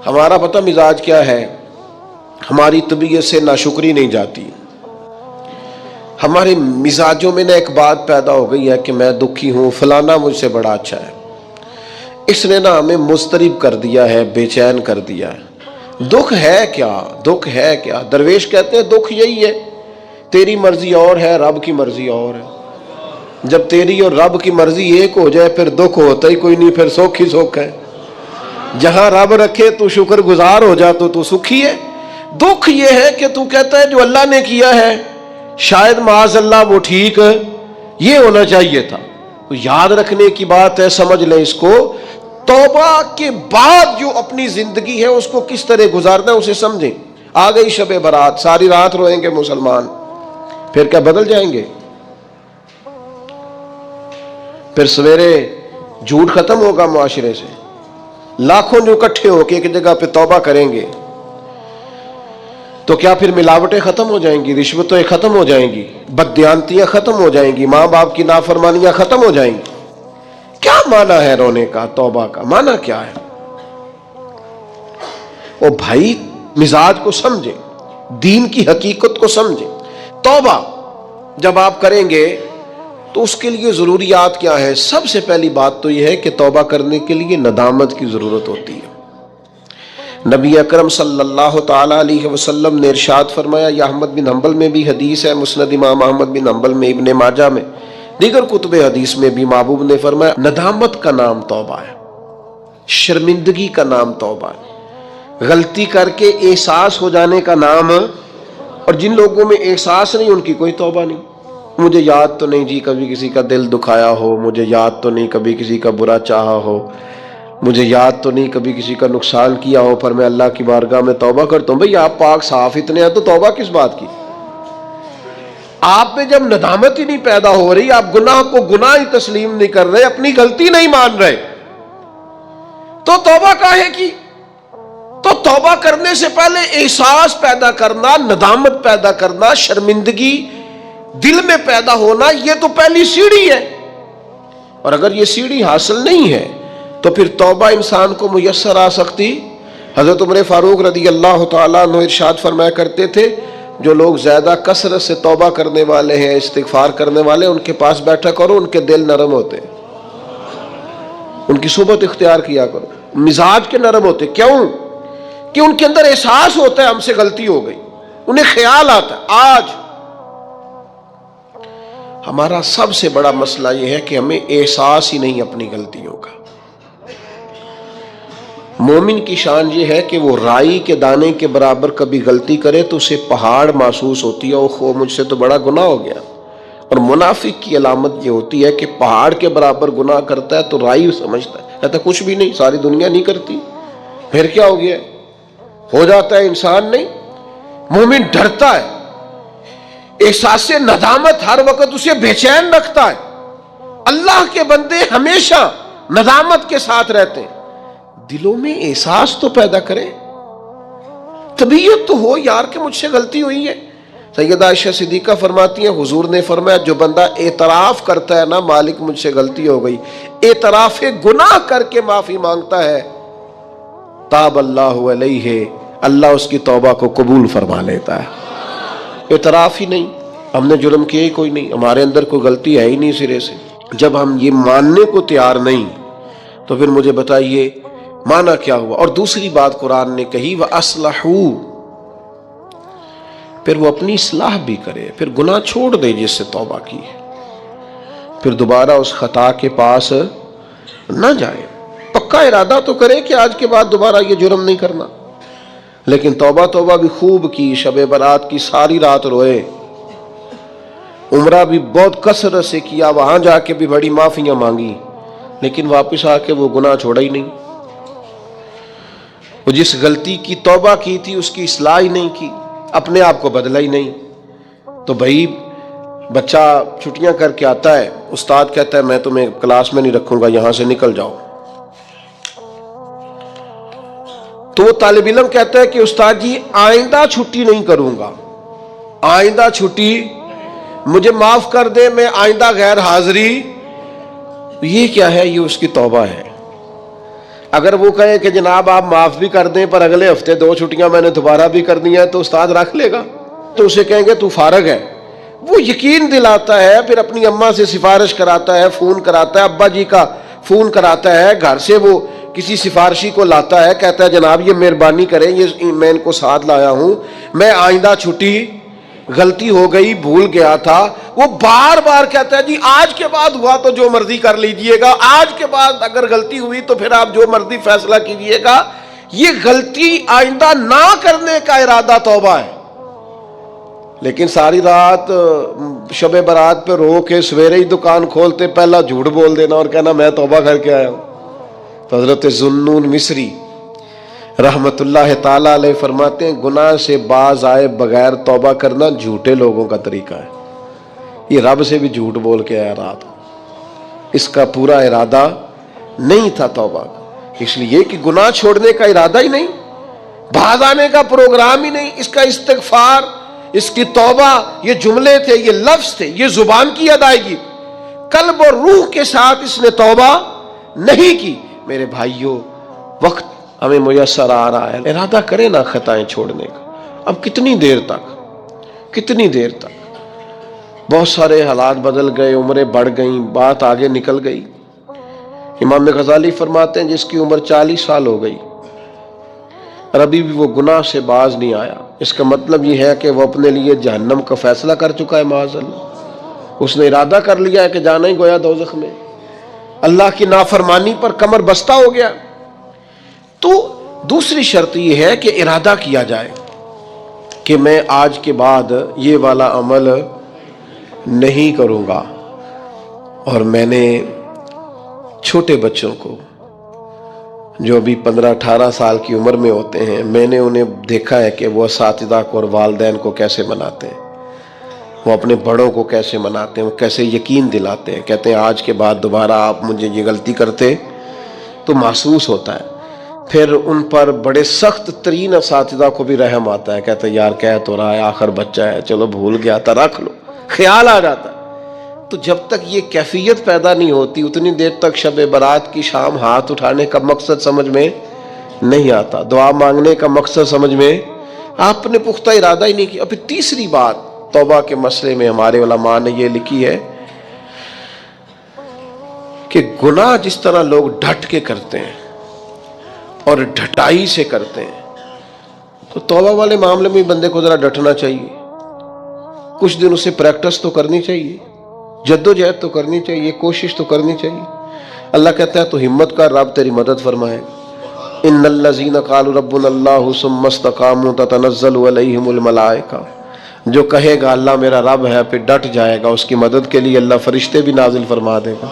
ہمارا پتہ مزاج کیا ہے، ہماری طبیعت سے ناشکری نہیں جاتی۔ ہمارے مزاجوں میں ایک بات پیدا ہو گئی ہے کہ میں دکھی ہوں، فلانا مجھ سے بڑا اچھا ہے، اس نے ہمیں مضطرب کر دیا ہے، بے چین کر دیا ہے۔ دکھ ہے کیا، دکھ ہے کیا؟ درویش کہتے ہیں دکھ یہی ہے، تیری مرضی اور ہے رب کی مرضی اور ہے۔ جب تیری اور رب کی مرضی ایک ہو جائے پھر دکھ ہوتا ہی کوئی نہیں، پھر سکھ ہی سکھ ہے۔ جہاں رب رکھے تو شکر گزار ہو جا تو سکھی ہے۔ دکھ یہ ہے کہ تو کہتا ہے جو اللہ نے کیا ہے شاید معاذ اللہ وہ ٹھیک یہ ہونا چاہیے تھا۔ یاد رکھنے کی بات ہے، سمجھ لیں اس کو، توبہ کے بعد جو اپنی زندگی ہے اس کو کس طرح گزارنا ہے اسے سمجھیں۔ آ گئی شب برات، ساری رات روئیں گے مسلمان، پھر کیا بدل جائیں گے؟ پھر سویرے جھوٹ ختم ہوگا معاشرے سے، لاکھوں جو اکٹھے ہو کے ایک جگہ پہ توبہ کریں گے۔ تو کیا پھر ملاوٹیں ختم ہو جائیں گی، رشوتیں ختم ہو جائیں گی، بددیانتیاں ختم ہو جائیں گی، ماں باپ کی نافرمانیاں ختم ہو جائیں گی؟ کیا معنی ہے رونے کا، توبہ کا معنی کیا ہے؟ وہ بھائی مزاج کو سمجھے، دین کی حقیقت کو سمجھے۔ توبہ جب آپ کریں گے تو اس کے لیے ضروریات کیا ہے؟ سب سے پہلی بات تو یہ ہے کہ توبہ کرنے کے لیے ندامت کی ضرورت ہوتی ہے۔ نبی اکرم صلی اللہ تعالی علیہ وسلم نے ارشاد فرمایا، یہ احمد بن حنبل میں بھی حدیث ہے، مسند امام احمد بن حنبل میں، ابن ماجہ میں، دیگر کتب حدیث میں بھی محبوب نے فرمایا، ندامت کا نام توبہ ہے، شرمندگی کا نام توبہ ہے، غلطی کر کے احساس ہو جانے کا نام۔ اور جن لوگوں میں احساس نہیں ان کی کوئی توبہ نہیں۔ مجھے یاد تو نہیں جی کبھی کسی کا دل دکھایا ہو، مجھے یاد تو نہیں کبھی کسی کا برا چاہا ہو، مجھے یاد تو نہیں کبھی کسی کا نقصان کیا ہو، پر میں اللہ کی بارگاہ میں توبہ کرتا ہوں۔ بھئی آپ پاک صاف اتنے ہیں تو توبہ کس بات کی؟ آپ میں جب ندامت ہی نہیں پیدا ہو رہی، آپ گناہ کو گناہ ہی تسلیم نہیں کر رہے، اپنی غلطی نہیں مان رہے، تو توبہ کاہے کی؟ تو توبہ کرنے سے پہلے احساس پیدا کرنا، ندامت پیدا کرنا، شرمندگی دل میں پیدا ہونا، یہ تو پہلی سیڑھی ہے۔ اور اگر یہ سیڑھی حاصل نہیں ہے تو پھر توبہ انسان کو میسر آ سکتی؟ حضرت عمر فاروق رضی اللہ تعالیٰ عنہ ارشاد فرمایا کرتے تھے، جو لوگ زیادہ کثرت سے توبہ کرنے والے ہیں، استغفار کرنے والے، ان کے پاس بیٹھا کرو، ان کے دل نرم ہوتے ہیں، ان کی صحبت اختیار کیا کرو، مزاج کے نرم ہوتے۔ کیوں؟ کہ ان کے اندر احساس ہوتا ہے ہم سے غلطی ہو گئی، انہیں خیال آتا ہے۔ آج ہمارا سب سے بڑا مسئلہ یہ ہے کہ ہمیں احساس ہی نہیں اپنی غلطیوں کا۔ مومن کی شان یہ ہے کہ وہ رائی کے دانے کے برابر کبھی غلطی کرے تو اسے پہاڑ محسوس ہوتی ہے، اوہ مجھ سے تو بڑا گناہ ہو گیا۔ اور منافق کی علامت یہ ہوتی ہے کہ پہاڑ کے برابر گناہ کرتا ہے تو رائی سمجھتا ہے، کہتا کچھ بھی نہیں، ساری دنیا نہیں کرتی، پھر کیا ہو گیا؟ ہو جاتا ہے انسان نہیں۔ مومن ڈرتا ہے، احساس ندامت ہر وقت اسے بے چین رکھتا ہے۔ اللہ کے بندے ہمیشہ ندامت کے ساتھ رہتے ہیں۔ دلوں میں احساس تو پیدا کریں، طبیعت تو ہو یار کہ مجھ سے غلطی ہوئی ہے۔ سیدہ عائشہ صدیقہ فرماتی ہیں، حضور نے فرمایا جو بندہ اعتراف کرتا ہے نا، مالک مجھ سے غلطی ہو گئی، اعتراف گناہ کر کے معافی مانگتا ہے، تاب اللہ علیہ، اللہ اس کی توبہ کو قبول فرما لیتا ہے۔ اعتراف ہی نہیں، ہم نے جرم کیا ہی کوئی نہیں، ہمارے اندر کوئی غلطی ہے ہی نہیں سرے سے۔ جب ہم یہ ماننے کو تیار نہیں تو پھر مجھے بتائیے معنی کیا ہوا؟ اور دوسری بات قرآن نے کہی، وَأَصْلَحُوا، پھر وہ اپنی اصلاح بھی کرے، پھر گناہ چھوڑ دے جس سے توبہ کی ہے، پھر دوبارہ اس خطا کے پاس نہ جائے، پکا ارادہ تو کرے کہ آج کے بعد دوبارہ یہ جرم نہیں کرنا، لیکن توبہ بھی خوب کی، شب برات کی ساری رات روئے، عمرہ بھی بہت کثرت سے کیا، وہاں جا کے بھی بڑی معافیاں مانگی، لیکن واپس آ کے وہ گناہ چھوڑا ہی نہیں۔ وہ جس غلطی کی توبہ کی تھی اس کی اصلاح ہی نہیں کی، اپنے آپ کو بدلا ہی نہیں۔ تو بھائی بچہ چھٹیاں کر کے آتا ہے، استاد کہتا ہے میں تمہیں کلاس میں نہیں رکھوں گا، یہاں سے نکل جاؤ، تو وہ طالب علم کہتا ہے کہ استاد جی آئندہ چھٹی نہیں کروں گا، آئندہ چھٹی مجھے معاف کر دے، میں آئندہ غیر حاضری۔ یہ کیا ہے؟ یہ اس کی توبہ ہے۔ اگر وہ کہے کہ جناب آپ معاف بھی کر دیں پر اگلے ہفتے 2 چھٹیاں میں نے دوبارہ بھی کر دی ہیں، تو استاد رکھ لے گا، تو اسے کہیں گے تو فارغ ہے۔ وہ یقین دلاتا ہے، پھر اپنی اماں سے سفارش کراتا ہے، فون کراتا ہے، ابا جی کا فون کراتا ہے، گھر سے وہ کسی سفارشی کو لاتا ہے، کہتا ہے جناب یہ مہربانی کریں، یہ میں ان کو ساتھ لایا ہوں، میں آئندہ چھٹی، غلطی ہو گئی، بھول گیا تھا۔ وہ بار بار کہتا ہے جی آج کے بعد ہوا تو جو مرضی کر لیجئے گا، آج کے بعد اگر غلطی ہوئی تو پھر آپ جو مرضی فیصلہ کیجئے گا۔ یہ غلطی آئندہ نہ کرنے کا ارادہ توبہ ہے۔ لیکن ساری رات شب برات پہ رو کے سویرے ہی دکان کھولتے پہلا جھوٹ بول دینا اور کہنا میں توبہ کر کے آیا ہوں۔ تو حضرت ذوالنون مصری رحمت اللہ تعالیٰ علیہ فرماتے ہیں گناہ سے باز آئے بغیر توبہ کرنا جھوٹے لوگوں کا طریقہ ہے۔ یہ رب سے بھی جھوٹ بول کے آیا رات، اس کا پورا ارادہ نہیں تھا توبہ کا، اس لیے کہ گناہ چھوڑنے کا ارادہ ہی نہیں، باز آنے کا پروگرام ہی نہیں. اس کا استغفار، اس کی توبہ، یہ جملے تھے، یہ لفظ تھے، یہ زبان کی ادائیگی. قلب اور روح کے ساتھ اس نے توبہ نہیں کی. میرے بھائیوں، وقت ہمیں میسر آ رہا ہے، ارادہ کریں نا خطائیں چھوڑنے کا. اب کتنی دیر تک بہت سارے حالات بدل گئے، عمریں بڑھ گئیں، بات آگے نکل گئی. امام غزالی فرماتے ہیں جس کی عمر 40 سال ہو گئی اور ابھی بھی وہ گناہ سے باز نہیں آیا، اس کا مطلب یہ ہے کہ وہ اپنے لیے جہنم کا فیصلہ کر چکا ہے. معاذ اللہ، اس نے ارادہ کر لیا ہے کہ جانا ہی گویا دوزخ میں. اللہ کی نافرمانی پر کمر بستہ ہو گیا. تو دوسری شرط یہ ہے کہ ارادہ کیا جائے کہ میں آج کے بعد یہ والا عمل نہیں کروں گا. اور میں نے چھوٹے بچوں کو جو ابھی 15-18 سال کی عمر میں ہوتے ہیں، میں نے انہیں دیکھا ہے کہ وہ اساتذہ کو اور والدین کو کیسے مناتے ہیں، وہ اپنے بڑوں کو کیسے مناتے ہیں، وہ کیسے یقین دلاتے ہیں. کہتے ہیں آج کے بعد دوبارہ آپ مجھے یہ غلطی کرتے تو محسوس ہوتا ہے. پھر ان پر بڑے سخت ترین اساتذہ کو بھی رحم آتا ہے، کہتے ہیں یار کہہ تو رہا ہے، آخر بچہ ہے، چلو بھول گیا تھا، رکھ لو. خیال آ جاتا ہے. تو جب تک یہ کیفیت پیدا نہیں ہوتی اتنی دیر تک شب برات کی شام ہاتھ اٹھانے کا مقصد سمجھ میں نہیں آتا، دعا مانگنے کا مقصد سمجھ میں آپ نے پختہ ارادہ ہی نہیں کیا. ابھی تیسری بات توبہ کے مسئلے میں ہمارے علماء نے یہ لکھی ہے کہ گناہ جس طرح لوگ ڈٹ کے کرتے ہیں اور ڈھٹائی سے کرتے ہیں، تو توبہ والے معاملے میں بندے کو ذرا ڈٹنا چاہیے. کچھ دن اسے پریکٹس تو کرنی چاہیے، جدوجہد تو کرنی چاہیے، کوشش تو کرنی چاہیے. اللہ کہتا ہے تو ہمت کر، رب تیری مدد فرمائے. ان الذین قالوا ربنا اللہ ثم استقاموا تتنزل علیہم الملائکہ، جو کہے گا اللہ میرا رب ہے پھر ڈٹ جائے گا، اس کی مدد کے لیے اللہ فرشتے بھی نازل فرما دے گا.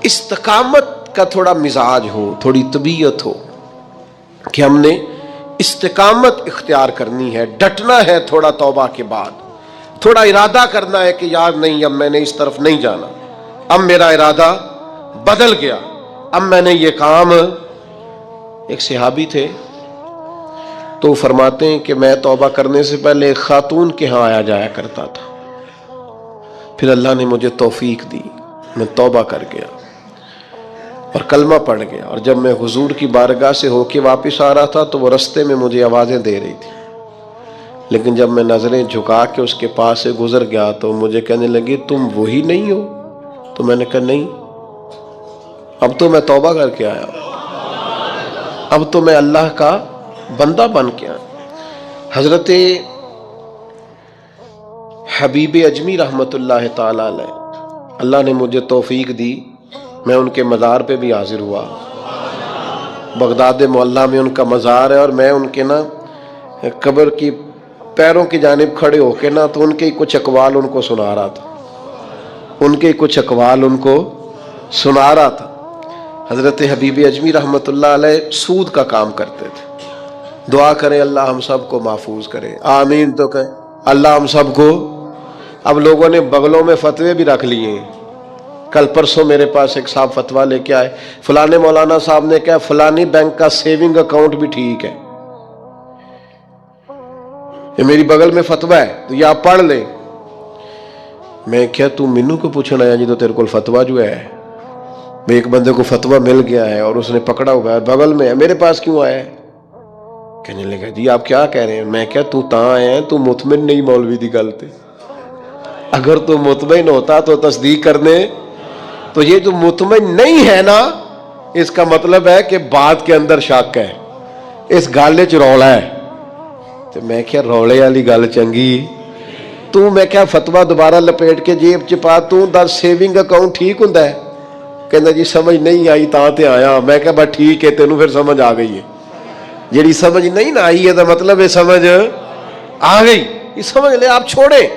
استقامت کا تھوڑا مزاج ہو، تھوڑی طبیعت ہو کہ ہم نے استقامت اختیار کرنی ہے، ڈٹنا ہے. تھوڑا توبہ کے بعد تھوڑا ارادہ کرنا ہے کہ یار نہیں، اب میں نے اس طرف نہیں جانا، اب میرا ارادہ بدل گیا، اب میں نے یہ کام. ایک صحابی تھے تو فرماتے ہیں کہ میں توبہ کرنے سے پہلے ایک خاتون کے ہاں آیا جایا کرتا تھا، پھر اللہ نے مجھے توفیق دی، میں توبہ کر گیا اور کلمہ پڑھ گیا. اور جب میں حضور کی بارگاہ سے ہو کے واپس آ رہا تھا تو وہ رستے میں مجھے آوازیں دے رہی تھی، لیکن جب میں نظریں جھکا کے اس کے پاس سے گزر گیا تو مجھے کہنے لگی تم وہی نہیں ہو. تو میں نے کہا نہیں، اب تو میں توبہ کر کے آیا ہوں، اب تو میں اللہ کا بندہ بن کے آیا. حضرت حبیب اجمی رحمت اللہ تعالی علیہ، اللہ نے مجھے توفیق دی، میں ان کے مزار پہ بھی حاضر ہوا. بغداد معلیٰ میں ان کا مزار ہے، اور میں ان کے قبر کی پیروں کی جانب کھڑے ہو کے تو ان کے کچھ اقوال ان کو سنا رہا تھا. حضرت حبیب اجمی رحمت اللہ علیہ سود کا کام کرتے تھے. دعا کریں اللہ ہم سب کو محفوظ کرے، آمین تو کہیں اللہ ہم سب کو. اب لوگوں نے بغلوں میں فتوے بھی رکھ لیے ہیں. کل پرسوں میرے پاس ایک صاحب فتویٰ لے کے آئے، فلانے مولانا صاحب نے کہا فلانی بینک کا سیونگ اکاؤنٹ بھی ٹھیک ہے، یہ میری بغل میں فتویٰ ہے تو یہ آپ پڑھ لیں. میں کیا تو مینو کو پوچھنا ہے جی تو تیرے کو فتویٰ جو ہے، ایک بندے کو فتویٰ مل گیا ہے اور اس نے پکڑا ہوا ہے، بغل میں ہے، میرے پاس کیوں آیا ہے؟ کہنے لگا جی آپ کیا کہہ رہے ہیں؟ میں کیا تو تاں آیا ہے، تو مطمئن نہیں مولوی دی گل تے، اگر تو مطمئن ہوتا تو تصدیق کرنے. تو یہ جو مطمئن نہیں ہے نا، اس کا مطلب ہے کہ بات کے اندر شک ہے، اس گالے چ رولا ہے. تو میں کیا رولے والی گل چنگی، تو میں کیا فتویٰ دوبارہ لپیٹ کے جیب چ پا، تو دا سیونگ اکاؤنٹ ٹھیک ہوندا ہے؟ کہندا جی سمجھ نہیں آئی تاں تے آیا. میں کہا بس ٹھیک ہے، تینوں پھر سمجھ آ گئی ہے. جیڑی سمجھ نہیں نہ آئی ہے دا مطلب ہے سمجھ آ گئی. یہ سمجھ لے، آپ چھوڑیں.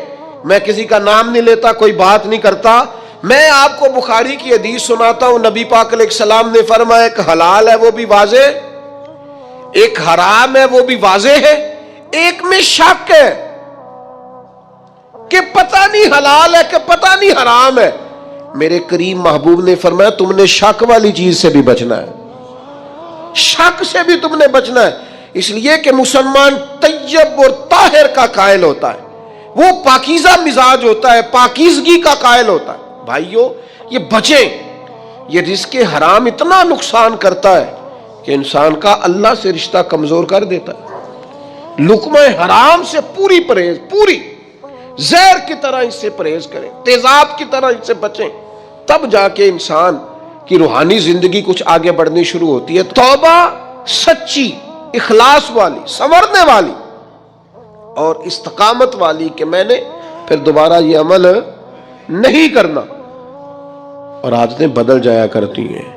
میں کسی کا نام نہیں لیتا، کوئی بات نہیں کرتا. میں آپ کو بخاری کی حدیث سناتا ہوں. نبی پاک علیہ السلام نے فرمایا ایک حلال ہے وہ بھی واضح، ایک حرام ہے وہ بھی واضح ہے، ایک میں شک ہے کہ پتہ نہیں حلال ہے کہ پتہ نہیں حرام ہے. میرے کریم محبوب نے فرمایا تم نے شک والی چیز سے بھی بچنا ہے، شک سے بھی تم نے بچنا ہے. اس لیے کہ مسلمان طیب اور طاہر کا قائل ہوتا ہے، وہ پاکیزہ مزاج ہوتا ہے، پاکیزگی کا قائل ہوتا ہے۔ بھائیو یہ بچیں، یہ رزق حرام اتنا نقصان کرتا ہے کہ انسان کا اللہ سے رشتہ کمزور کر دیتا ہے۔ لقمہ حرام سے پوری پرہیز، پوری زہر کی طرح اس سے پرہیز کریں، تیزاب کی طرح اس سے بچیں، تب جا کے انسان کی روحانی زندگی کچھ آگے بڑھنی شروع ہوتی ہے۔ توبہ سچی، اخلاص والی، سنورنے والی اور استقامت والی کہ میں نے پھر دوبارہ یہ عمل نہیں کرنا، اور عادتیں بدل جایا کرتی ہیں۔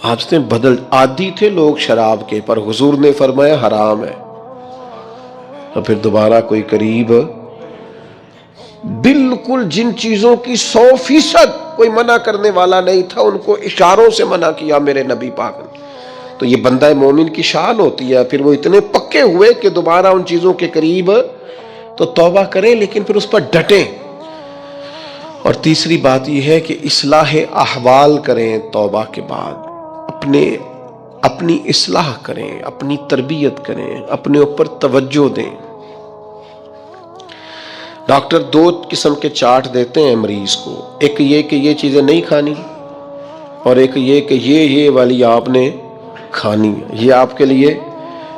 عادتیں بدل، عادی تھے لوگ شراب کے، پر حضور نے فرمایا حرام ہے، تو پھر دوبارہ کوئی قریب بالکل جن چیزوں کی 100% کوئی منع کرنے والا نہیں تھا ان کو اشاروں سے منع کیا میرے نبی پاک نے۔ تو یہ بندہ مومن کی شان ہوتی ہے، پھر وہ اتنے پکے ہوئے کہ دوبارہ ان چیزوں کے قریب تو توبہ کریں، لیکن پھر اس پر ڈٹیں۔ اور تیسری بات یہ ہے کہ اصلاح احوال کریں، توبہ کے بعد اپنی اصلاح کریں، اپنی تربیت کریں، اپنے اوپر توجہ دیں۔ ڈاکٹر 2 قسم کے چارٹ دیتے ہیں مریض کو، ایک یہ کہ یہ چیزیں نہیں کھانی، اور ایک یہ کہ یہ والی آپ نے کھانی ہے، یہ آپ کے لیے۔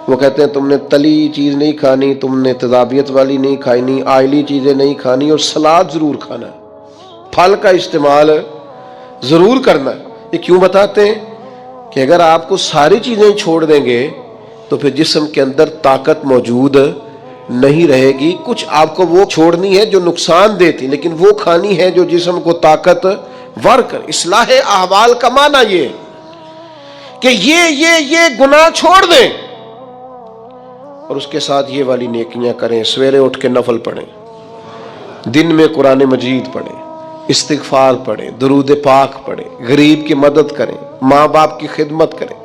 وہ کہتے ہیں تم نے تلی چیز نہیں کھانی، تم نے تیزابیت والی نہیں کھانی، آئلی چیزیں نہیں کھانی، اور سلاد ضرور کھانا ہے، پھل کا استعمال ضرور کرنا ہے۔ یہ کیوں بتاتے ہیں کہ اگر آپ کو ساری چیزیں چھوڑ دیں گے تو پھر جسم کے اندر طاقت موجود نہیں رہے گی، کچھ آپ کو وہ چھوڑنی ہے جو نقصان دیتی، لیکن وہ کھانی ہے جو جسم کو طاقت ور کر۔ اصلاح احوال کا معنی یہ کہ یہ گناہ چھوڑ دیں اور اس کے ساتھ یہ والی نیکیاں کریں، سویرے اٹھ کے نفل پڑھیں، دن میں قرآن مجید پڑھیں، استغفار پڑھیں، درود پاک پڑھیں، غریب کی مدد کریں، ماں باپ کی خدمت کریں،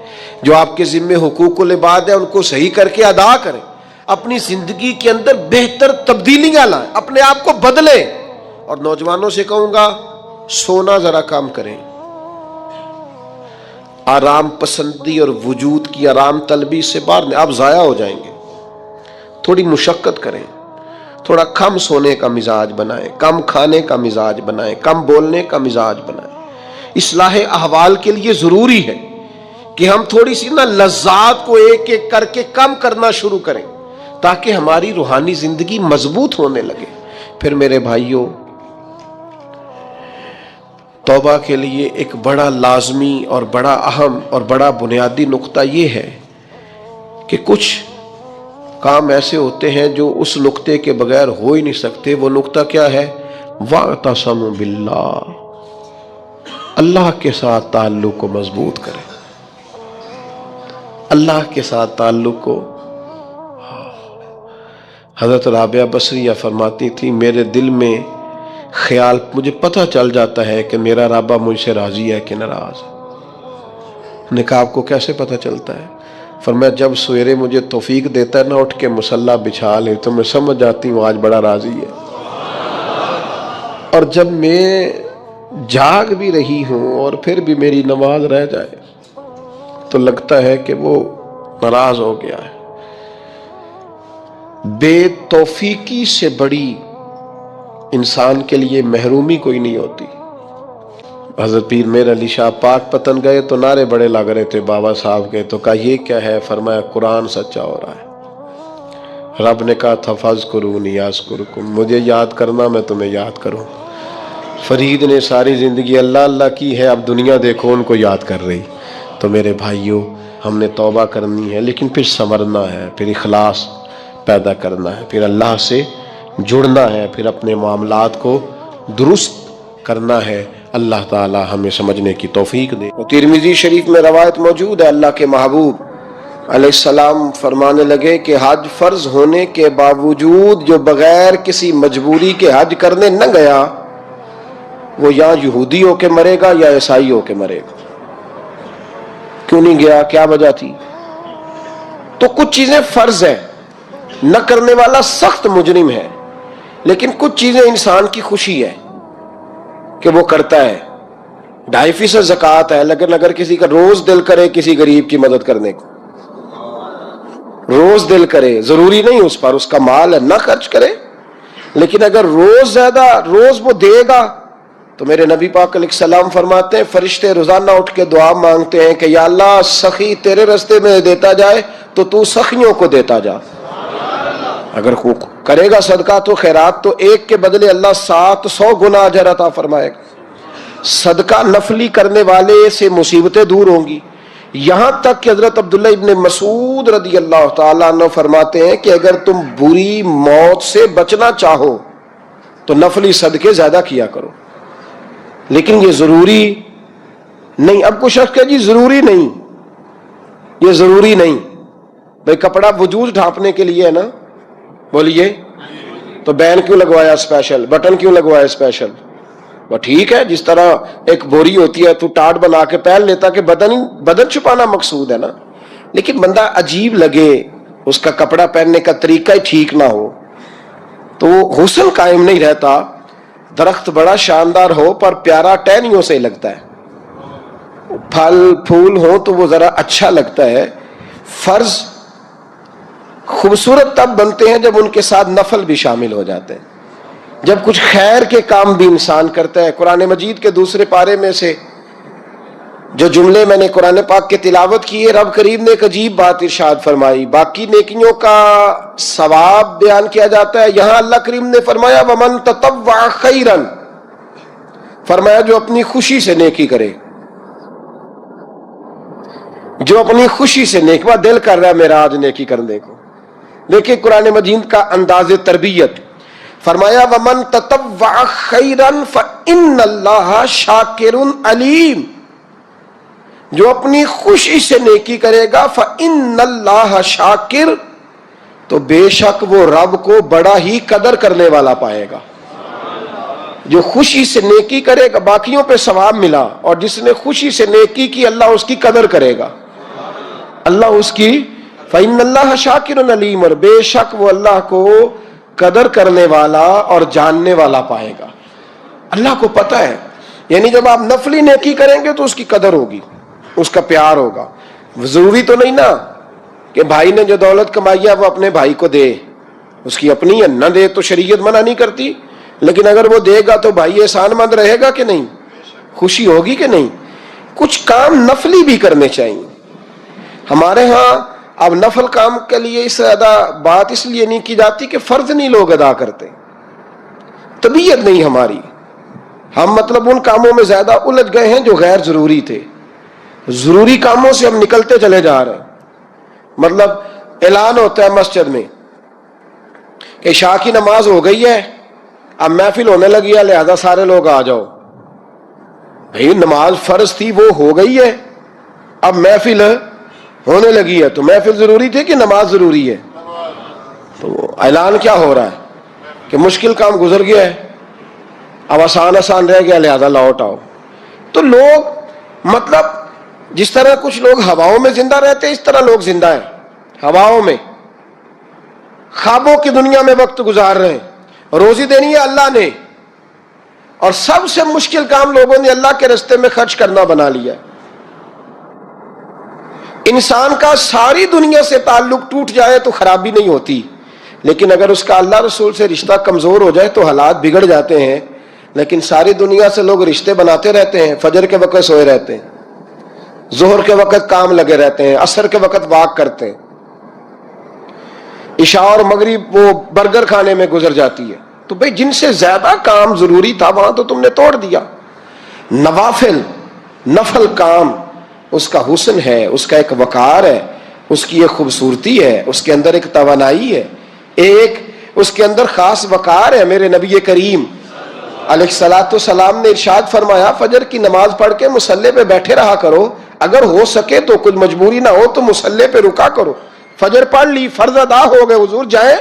جو آپ کے ذمہ حقوق العباد ہے ان کو صحیح کر کے ادا کریں، اپنی زندگی کے اندر بہتر تبدیلیاں لائیں، اپنے آپ کو بدلیں۔ اور نوجوانوں سے کہوں گا سونا ذرا کم کریں، آرام پسندی اور وجود کی آرام طلبی سے باہر آپ ضائع ہو جائیں گے۔ تھوڑی مشقت کریں، تھوڑا کم سونے کا مزاج بنائیں، کم کھانے کا مزاج بنائیں، کم بولنے کا مزاج بنائیں۔ اصلاح احوال کے لیے ضروری ہے کہ ہم تھوڑی سی لذات کو ایک ایک کر کے کم کرنا شروع کریں تاکہ ہماری روحانی زندگی مضبوط ہونے لگے۔ پھر میرے بھائیوں، توبہ کے لیے ایک بڑا لازمی اور بڑا اہم اور بڑا بنیادی نقطہ یہ ہے کہ کچھ کام ایسے ہوتے ہیں جو اس نقطے کے بغیر ہو ہی نہیں سکتے۔ وہ نقطہ کیا ہے؟ وَاعْتَصِمُوا بِاللَّهِ، اللہ کے ساتھ تعلق کو مضبوط کریں، اللہ کے ساتھ تعلق کو۔ حضرت رابعہ بصریہ فرماتی تھی میرے دل میں خیال، مجھے پتہ چل جاتا ہے کہ میرا رابعہ مجھ سے راضی ہے کہ ناراض۔ نے کہا آپ کو کیسے پتہ چلتا ہے؟ فرمایا جب سویرے مجھے توفیق دیتا ہے نا اٹھ کے مصلی بچھا لے تو میں سمجھ جاتی ہوں آج بڑا راضی ہے، اور جب میں جاگ بھی رہی ہوں اور پھر بھی میری نماز رہ جائے تو لگتا ہے کہ وہ ناراض ہو گیا ہے۔ بے توفیقی سے بڑی انسان کے لیے محرومی کوئی نہیں ہوتی۔ حضرت پیر میر علی شاہ پاک پتن گئے تو نعرے بڑے لگ رہے تھے بابا صاحب کے، تو کہا یہ کیا ہے؟ فرمایا قرآن سچا ہو رہا ہے۔ رب نے کہا تھا فاذکرونی اذکرکم، مجھے یاد کرنا میں تمہیں یاد کروں۔ فرید نے ساری زندگی اللہ اللہ کی ہے، اب دنیا دیکھو ان کو یاد کر رہی۔ تو میرے بھائیوں ہم نے توبہ کرنی ہے، لیکن پھر سنورنا ہے، پھر اخلاص پیدا کرنا ہے، پھر اللہ سے جڑنا ہے، پھر اپنے معاملات کو درست کرنا ہے۔ اللہ تعالی ہمیں سمجھنے کی توفیق دے۔ ترمذی شریف میں روایت موجود ہے، اللہ کے محبوب علیہ السلام فرمانے لگے کہ حج فرض ہونے کے باوجود جو بغیر کسی مجبوری کے حج کرنے نہ گیا وہ یا یہودی ہو کے مرے گا یا عیسائی ہو کے مرے گا۔ کیوں نہیں گیا؟ کیا وجہ تھی؟ تو کچھ چیزیں فرض ہیں، نہ کرنے والا سخت مجرم ہے، لیکن کچھ چیزیں انسان کی خوشی ہے کہ وہ کرتا ہے۔ 2.5% زکوٰۃ ہے، لیکن اگر کسی کا روز دل کرے کسی غریب کی مدد کرنے کو روز دل کرے، ضروری نہیں اس پر، اس کا مال ہے نہ خرچ کرے، لیکن اگر روز زیادہ روز وہ دے گا تو میرے نبی پاک علیہ السلام فرماتے ہیں فرشتے روزانہ اٹھ کے دعا مانگتے ہیں کہ یا اللہ سخی تیرے راستے میں دیتا جائے تو تو سخیوں کو دیتا جا. اگر کرے گا صدقہ تو خیرات تو ایک کے بدلے اللہ 700 گنا اجر عطا فرمائے گا. صدقہ نفلی کرنے والے سے مصیبتیں دور ہوں گی. یہاں تک کہ حضرت عبداللہ ابن مسعود رضی اللہ تعالیٰ عنہ فرماتے ہیں کہ اگر تم بری موت سے بچنا چاہو تو نفلی صدقے زیادہ کیا کرو، لیکن یہ ضروری نہیں. اب کچھ شخص کہ جی ضروری نہیں، یہ ضروری نہیں. بھئی کپڑا وجود ڈھانپنے کے لیے ہے نا، بولیے تو بین کیوں لگوایا اسپیشل، بٹن کیوں لگوایا اسپیشل؟ وہ ٹھیک ہے، جس طرح ایک بوری ہوتی ہے تو ٹاٹ بنا کے پہن لیتا کہ بدن چھپانا مقصود ہے نا، لیکن بندہ عجیب لگے، اس کا کپڑا پہننے کا طریقہ ہی ٹھیک نہ ہو تو حسن قائم نہیں رہتا. درخت بڑا شاندار ہو پر پیارا ٹہنیوں سے لگتا ہے، پھل پھول ہو تو وہ ذرا اچھا لگتا ہے. فرض خوبصورت تب بنتے ہیں جب ان کے ساتھ نفل بھی شامل ہو جاتے ہیں، جب کچھ خیر کے کام بھی انسان کرتا ہے. قرآن مجید کے دوسرے پارے میں سے جو جملے میں نے قرآن پاک کی تلاوت کی ہے، رب کریم نے ایک عجیب بات ارشاد فرمائی. باقی نیکیوں کا ثواب بیان کیا جاتا ہے، یہاں اللہ کریم نے فرمایا وَمَن تَطَوَّعَ خَيْرًا، فرمایا جو اپنی خوشی سے نیکی کرے، جو اپنی خوشی سے نیکی، دل کر رہا ہے میرا آج نیکی کرنے کو. دیکھیں قرآن مجید کا انداز تربیت، فرمایا وَمَن تَطَوَّعَ خَيْرًا فَإِنَّ اللَّهَ شَاكِرٌ عَلِيمٌ، جو اپنی خوشی سے نیکی کرے گا فَإِنَّ اللَّهَ شَاكِرٌ، تو بے شک وہ رب کو بڑا ہی قدر کرنے والا پائے گا. جو خوشی سے نیکی کرے گا باقیوں پہ ثواب ملا، اور جس نے خوشی سے نیکی کی اللہ اس کی قدر کرے گا، اللہ اس کی فَإِنَّ اللَّهَ شَاكِرٌ عَلِيمٌ، اور بے شک وہ اللہ کو قدر کرنے والا اور جاننے والا پائے گا. اللہ کو پتہ ہے، یعنی جب آپ نفلی نیکی کریں گے تو اس کی قدر ہوگی، اس کا پیار ہوگا. ضروری تو نہیں نا کہ بھائی نے جو دولت کمائی ہے وہ اپنے بھائی کو دے، اس کی اپنی ہے، نہ دے تو شریعت منع نہیں کرتی، لیکن اگر وہ دے گا تو بھائی احسان مند رہے گا کہ نہیں، خوشی ہوگی کہ نہیں. کچھ کام نفلی بھی کرنے چاہیے. ہمارے ہاں اب نفل کام کے لیے اس زیادہ بات اس لیے نہیں کی جاتی کہ فرض نہیں لوگ ادا کرتے، طبیعت نہیں ہماری، ہم مطلب ان کاموں میں زیادہ الجھ گئے ہیں جو غیر ضروری تھے. ضروری کاموں سے ہم نکلتے چلے جا رہے ہیں. مطلب اعلان ہوتا ہے مسجد میں کہ عشاء کی نماز ہو گئی ہے، اب محفل ہونے لگی ہے لہذا سارے لوگ آ جاؤ. بھئی نماز فرض تھی وہ ہو گئی ہے، اب محفل ہونے لگی ہے، تو محفل ضروری تھی کہ نماز ضروری ہے؟ تو اعلان کیا ہو رہا ہے کہ مشکل کام گزر گیا ہے، اب آسان رہ گیا لہذا لوٹ آؤ. تو لوگ مطلب جس طرح کچھ لوگ ہواؤں میں زندہ رہتے ہیں اس طرح لوگ زندہ ہیں ہواؤں میں، خوابوں کی دنیا میں وقت گزار رہے ہیں. روزی دینی ہے اللہ نے، اور سب سے مشکل کام لوگوں نے اللہ کے راستے میں خرچ کرنا بنا لیا. انسان کا ساری دنیا سے تعلق ٹوٹ جائے تو خرابی نہیں ہوتی، لیکن اگر اس کا اللہ رسول سے رشتہ کمزور ہو جائے تو حالات بگڑ جاتے ہیں. لیکن ساری دنیا سے لوگ رشتے بناتے رہتے ہیں، فجر کے وقت سوئے رہتے ہیں، ظہر کے وقت کام لگے رہتے ہیں، عصر کے وقت واک کرتے ہیں، عشاء اور مغرب وہ برگر کھانے میں گزر جاتی ہے. تو بھئی جن سے زیادہ کام ضروری تھا وہاں تو تم نے توڑ دیا. نوافل نفل کام اس کا حسن ہے، اس کا ایک وقار ہے، اس کی ایک خوبصورتی ہے، اس کے اندر ایک توانائی ہے، ایک اس کے اندر خاص وقار ہے. میرے نبی کریم علیہ الصلوۃ والسلام نے ارشاد فرمایا فجر کی نماز پڑھ کے مصلی پہ بیٹھے رہا کرو، اگر ہو سکے تو کوئی مجبوری نہ ہو تو مصلی پہ رکا کرو. فجر پڑھ لی، فرض ادا ہو گئے، حضور جائیں،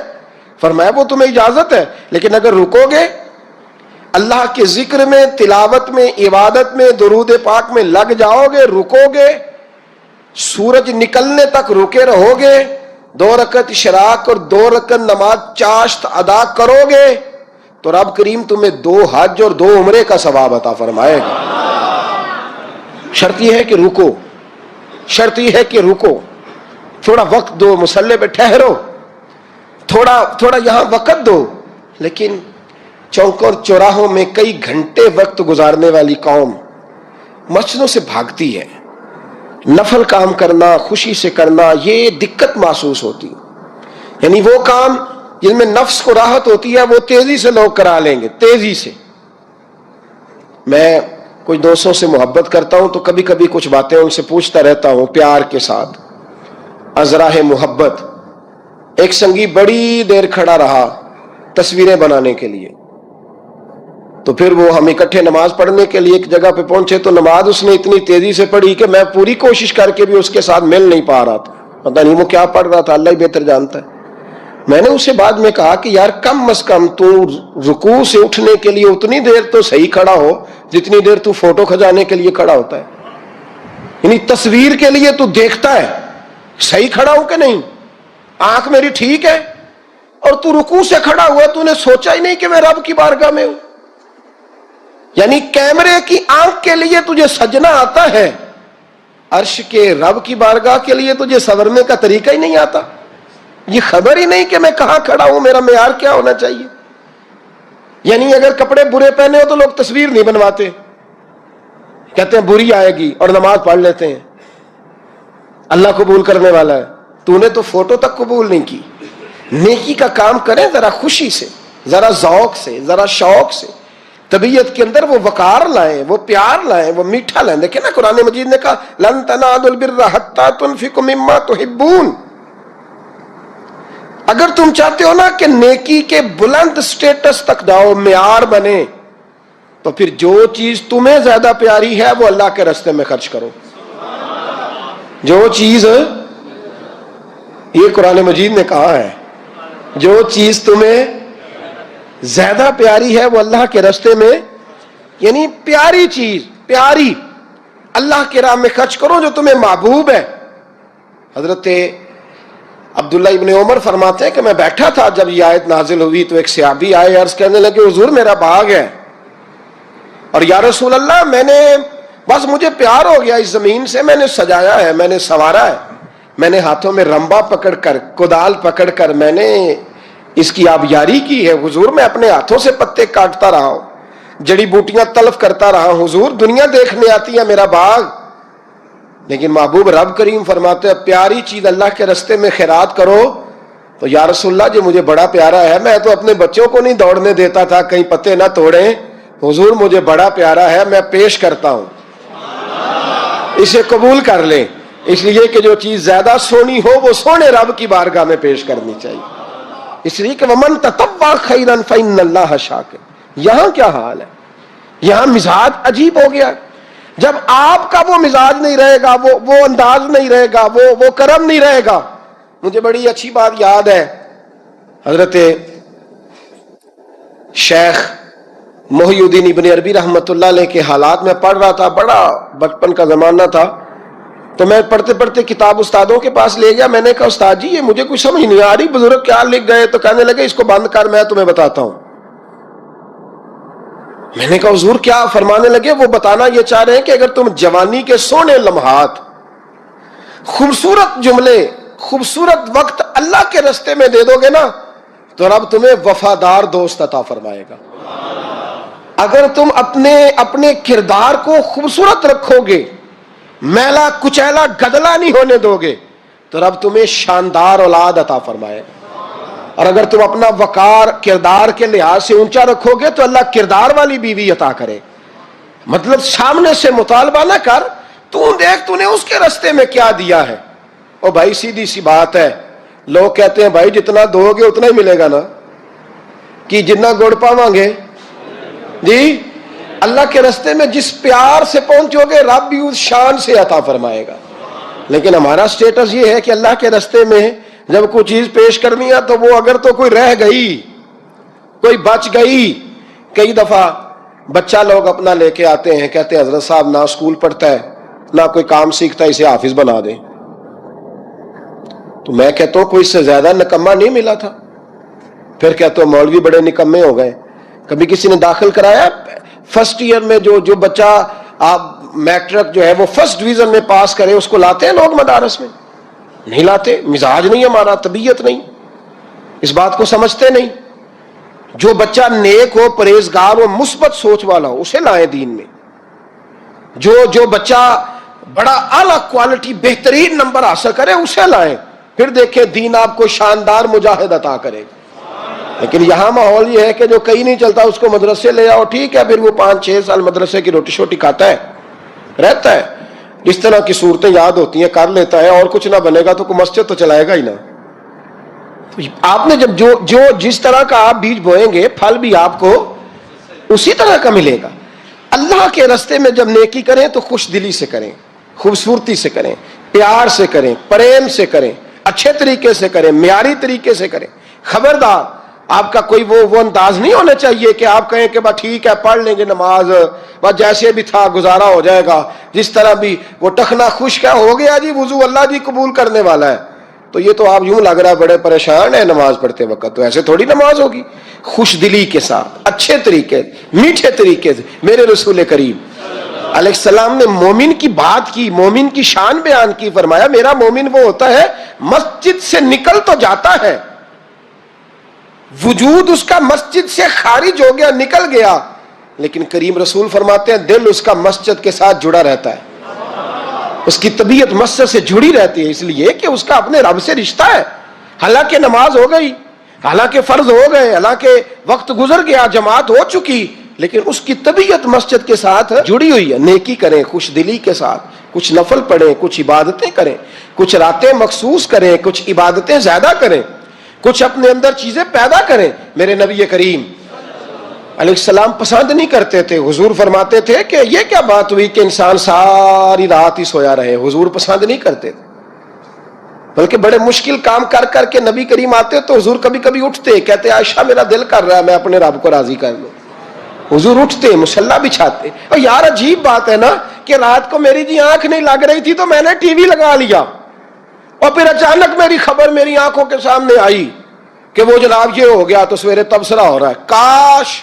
فرمایا وہ تمہیں اجازت ہے، لیکن اگر رکو گے اللہ کے ذکر میں، تلاوت میں، عبادت میں، درود پاک میں لگ جاؤ گے، رکو گے، سورج نکلنے تک رکے رہو گے، 2 رکعت اشراق اور 2 رکعت نماز چاشت ادا کرو گے تو رب کریم تمہیں 2 حج اور 2 عمرے کا ثواب عطا فرمائے گا. شرط یہ ہے کہ رکو، شرط یہ ہے کہ رکو. تھوڑا وقت دو، مصلے پہ ٹھہرو، تھوڑا یہاں وقت دو. لیکن چوکوں اور چوراہوں میں کئی گھنٹے وقت گزارنے والی قوم مسجدوں سے بھاگتی ہے. نفل کام کرنا، خوشی سے کرنا، یہ دقت محسوس ہوتی. یعنی وہ کام جن میں نفس کو راحت ہوتی ہے وہ تیزی سے لوگ کرا لیں گے، تیزی سے. میں کچھ دوستوں سے محبت کرتا ہوں تو کبھی کبھی کچھ باتیں ان سے پوچھتا رہتا ہوں پیار کے ساتھ، ازراہ محبت. ایک سنگی بڑی دیر کھڑا رہا تصویریں بنانے کے لیے، تو پھر وہ ہم اکٹھے نماز پڑھنے کے لیے ایک جگہ پہ پہنچے تو نماز اس نے اتنی تیزی سے پڑھی کہ میں پوری کوشش کر کے بھی اس کے ساتھ مل نہیں پا رہا تھا. پتہ نہیں وہ کیا پڑھ رہا تھا، اللہ ہی بہتر جانتا ہے. میں نے اسے بعد میں کہا کہ یار کم از کم تو رکوع سے اٹھنے کے لیے اتنی دیر تو صحیح کھڑا ہو جتنی دیر تو فوٹو کھنچانے کے لیے کھڑا ہوتا ہے. یعنی تصویر کے لیے تو دیکھتا ہے صحیح کھڑا ہوں کہ نہیں، آنکھ میری ٹھیک ہے، اور تو رکوع سے کھڑا ہوا تو نے سوچا ہی نہیں کہ میں رب کی بارگاہ میں ہوں. یعنی کیمرے کی آنکھ کے لیے تجھے سجنا آتا ہے، عرش کے رب کی بارگاہ کے لیے تجھے سورنے کا طریقہ ہی نہیں آتا. یہ خبر ہی نہیں کہ میں کہاں کھڑا ہوں، میرا معیار کیا ہونا چاہیے. یعنی اگر کپڑے برے پہنے ہو تو لوگ تصویر نہیں بنواتے، کہتے ہیں بری آئے گی اور نماز پڑھ لیتے ہیں. اللہ قبول کرنے والا ہے، تو نے تو فوٹو تک قبول نہیں کی. نیکی کا کام کریں ذرا خوشی سے، ذرا ذوق سے، ذرا شوق سے. طبیعت کے اندر وہ وقار لائیں، وہ پیار لائیں، وہ میٹھا لائیں. دیکھیں نا قرآن مجید نے کہا لن تنالوا البر حتی تنفقوا مما تحبون. اگر تم چاہتے ہو نا کہ نیکی کے بلند سٹیٹس تک جاؤ، معیار بنے، تو پھر جو چیز تمہیں زیادہ پیاری ہے وہ اللہ کے راستے میں خرچ کرو. جو چیز، یہ قرآن مجید نے کہا ہے، جو چیز تمہیں زیادہ پیاری ہے وہ اللہ کے راستے میں، یعنی پیاری چیز، پیاری اللہ کے راہ میں خرچ کرو جو تمہیں محبوب ہے. حضرت عبداللہ ابن عمر فرماتے ہیں کہ میں بیٹھا تھا جب یہ آیت نازل ہوئی تو ایک صحابی آئے، عرض کرنے لگے حضور میرا باغ ہے اور یا رسول اللہ میں نے بس مجھے پیار ہو گیا اس زمین سے، میں نے سجایا ہے، میں نے سنوارا ہے، میں نے ہاتھوں میں رمبا پکڑ کر، کدال پکڑ کر میں نے اس کی آبیاری کی ہے حضور. میں اپنے ہاتھوں سے پتے کاٹتا رہا ہوں، جڑی بوٹیاں تلف کرتا رہا ہوں حضور. دنیا دیکھنے آتی ہے میرا باغ، لیکن محبوب رب کریم فرماتے ہیں پیاری چیز اللہ کے راستے میں خیرات کرو. تو یا رسول اللہ جو مجھے بڑا پیارا ہے، میں تو اپنے بچوں کو نہیں دوڑنے دیتا تھا کہیں پتے نہ توڑیں. حضور مجھے بڑا پیارا ہے، میں پیش کرتا ہوں، اسے قبول کر لیں. اس لیے کہ جو چیز زیادہ سونی ہو وہ سونے رب کی بارگاہ میں پیش کرنی چاہیے. اس لیے کہ وَمَن تَطَوَّعَ خَيْرًا فَإِنَّ اللَّهَ شَاكِرٌ. یہاں کیا حال ہے، یہاں مزاج عجیب ہو گیا. جب آپ کا وہ مزاج نہیں رہے گا، وہ انداز نہیں رہے گا، وہ کرم نہیں رہے گا. مجھے بڑی اچھی بات یاد ہے، حضرت شیخ محی الدین ابن عربی رحمۃ اللہ علیہ کے حالات میں پڑھ رہا تھا. بڑا بچپن کا زمانہ تھا تو میں پڑھتے پڑھتے کتاب استادوں کے پاس لے گیا. میں نے کہا استاد جی یہ مجھے کچھ سمجھ نہیں آ رہی، بزرگ کیا لکھ گئے؟ تو کہنے لگے اس کو بند کر، میں تمہیں بتاتا ہوں. میں نے کہا حضور کیا؟ فرمانے لگے وہ بتانا یہ چاہ رہے ہیں کہ اگر تم جوانی کے سونے لمحات، خوبصورت جملے، خوبصورت وقت اللہ کے راستے میں دے دو گے نا تو رب تمہیں وفادار دوست عطا فرمائے گا. اگر تم اپنے کردار کو خوبصورت رکھو گے، میلا کچیلا گدلا نہیں ہونے دو گے، تو رب تمہیں شاندار اولاد عطا فرمائے گا. اور اگر تم اپنا وقار کردار کے لحاظ سے اونچا رکھو گے تو اللہ کردار والی بیوی عطا کرے. مطلب سامنے سے مطالبہ نہ کر، تو دیکھ تو نے اس کے راستے میں کیا دیا ہے. او بھائی سیدھی سی بات ہے، لوگ کہتے ہیں بھائی جتنا دو گے اتنا ہی ملے گا نا، کہ جتنا گڑ پاواں گے جی. اللہ کے راستے میں جس پیار سے پہنچو گے رب بھی اس شان سے عطا فرمائے گا. لیکن ہمارا سٹیٹس یہ ہے کہ اللہ کے راستے میں جب کوئی چیز پیش کرنی ہے تو وہ اگر تو کوئی رہ گئی، کوئی بچ گئی. کئی دفعہ بچہ لوگ اپنا لے کے آتے ہیں، کہتے ہیں حضرت صاحب نہ اسکول پڑھتا ہے نہ کوئی کام سیکھتا ہے، اسے حافظ بنا دیں. تو میں کہتا ہوں کوئی اس سے زیادہ نکما نہیں ملا تھا. پھر کہتا ہوں مولوی بڑے نکمے ہو گئے. کبھی کسی نے داخل کرایا فرسٹ ایئر میں، جو بچہ میٹرک جو ہے وہ فرسٹ ڈویژن میں پاس کرے اس کو لاتے ہیں لوگ مدارس میں. نہیں لاتے، مزاج نہیں ہمارا، طبیعت نہیں، اس بات کو سمجھتے نہیں۔ جو بچہ نیک ہو، پرہیزگار ہو، مثبت سوچ والا ہو، اسے لائیں دین میں۔ جو بچہ بڑا اعلیٰ کوالٹی بہترین نمبر حاصل کرے، اسے لائیں، پھر دیکھیں دین آپ کو شاندار مجاہد عطا کرے۔ لیکن یہاں ماحول یہ ہے کہ جو کہیں نہیں چلتا اس کو مدرسے لے آؤ، ٹھیک ہے، پھر وہ 5-6 سال مدرسے کی روٹی شوٹی کھاتا ہے، رہتا ہے، اس طرح کی صورتیں یاد ہوتی ہیں، کر لیتا ہے، اور کچھ نہ بنے گا تو کوئی مسجد تو چلائے گا ہی نہ۔ آپ نے جو جس طرح کا آپ بیج بوئیں گے، پھل بھی آپ کو اسی طرح کا ملے گا۔ اللہ کے راستے میں جب نیکی کریں تو خوش دلی سے کریں، خوبصورتی سے کریں، پیار سے کریں، پریم سے کریں، اچھے طریقے سے کریں، معیاری طریقے سے کریں۔ خبردار آپ کا کوئی وہ انداز نہیں ہونا چاہیے کہ آپ کہیں کہ بس ٹھیک ہے پڑھ لیں گے نماز، بس جیسے بھی تھا گزارا ہو جائے گا، جس طرح بھی وہ ٹخنا خشک ہے، ہو گیا جی وضو، اللہ جی قبول کرنے والا ہے۔ تو یہ تو آپ یوں لگ رہا ہے بڑے پریشان ہیں نماز پڑھتے وقت، تو ایسے تھوڑی نماز ہوگی۔ خوش دلی کے ساتھ، اچھے طریقے، میٹھے طریقے سے۔ میرے رسول کریم علیہ السلام نے مومن کی بات کی، مومن کی شان بیان کی، فرمایا میرا مومن وہ ہوتا ہے مسجد سے نکل تو جاتا ہے، وجود اس کا مسجد سے خارج ہو گیا، نکل گیا، لیکن کریم رسول فرماتے ہیں دل اس کا مسجد کے ساتھ جڑا رہتا ہے، اس کی طبیعت مسجد سے جڑی رہتی ہے، اس لیے کہ اس کا اپنے رب سے رشتہ ہے۔ حالانکہ نماز ہو گئی، حالانکہ فرض ہو گئے، حالانکہ وقت گزر گیا، جماعت ہو چکی، لیکن اس کی طبیعت مسجد کے ساتھ جڑی ہوئی ہے۔ نیکی کریں خوش دلی کے ساتھ، کچھ نفل پڑھیں، کچھ عبادتیں کریں، کچھ راتیں مخصوص کریں، کچھ عبادتیں زیادہ کریں، کچھ اپنے اندر چیزیں پیدا کریں۔ میرے نبی کریم علیہ السلام پسند نہیں کرتے تھے، حضور فرماتے تھے کہ یہ کیا بات ہوئی کہ انسان ساری رات ہی سویا رہے، حضور پسند نہیں کرتے تھے، بلکہ بڑے مشکل کام کر کر کے نبی کریم آتے تو حضور کبھی کبھی اٹھتے، کہتے عائشہ میرا دل کر رہا ہے میں اپنے رب کو راضی کر لوں، حضور اٹھتے مصلی بچھاتے۔ اور یار عجیب بات ہے نا کہ رات کو میری جی آنکھ نہیں لگ رہی تھی تو میں نے ٹی وی لگا لیا، اور پھر اچانک میری خبر میری آنکھوں کے سامنے آئی کہ وہ جناب یہ ہو گیا، تو سویرے تبصرہ ہو رہا ہے۔ کاش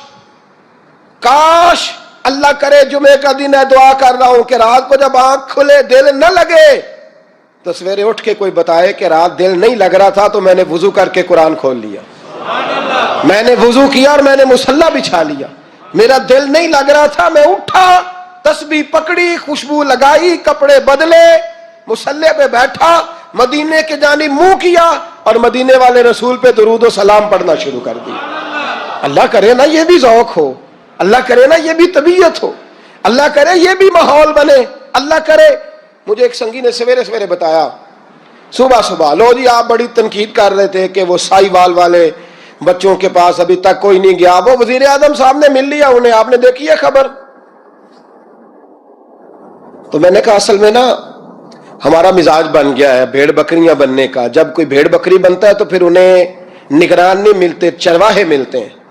اللہ کرے جمعے کا دن ہے، دعا کر رہا ہوں کہ رات کو جب آنکھ کھلے دل نہ لگے تو سویرے اٹھ کے کوئی بتائے کہ رات دل نہیں لگ رہا تھا تو میں نے وضو کر کے قرآن کھول لیا، میں نے وضو کیا اور میں نے مصلی بچھا لیا، میرا دل نہیں لگ رہا تھا، میں اٹھا، تسبیح پکڑی، خوشبو لگائی، کپڑے بدلے، مصلی پہ بیٹھا، مدینے کے جانب منہ کیا اور مدینے والے رسول پہ درود و سلام پڑھنا شروع کر دیا۔ اللہ کرے نا یہ بھی ذوق ہو، اللہ کرے نا یہ بھی طبیعت ہو، اللہ کرے یہ بھی ماحول بنے، اللہ کرے۔ مجھے ایک سنگی نے سویرے سویرے بتایا، صبح لو جی آپ بڑی تنقید کر رہے تھے کہ وہ سائی وال والے بچوں کے پاس ابھی تک کوئی نہیں گیا، وہ وزیر اعظم صاحب نے مل لیا انہیں، آپ نے دیکھی ہے خبر؟ تو میں نے کہا اصل میں نا ہمارا مزاج بن گیا ہے بھیڑ بکریاں بننے کا، جب کوئی بھیڑ بکری بنتا ہے تو پھر انہیں نگران نہیں ملتے، چرواہے ملتے ہیں۔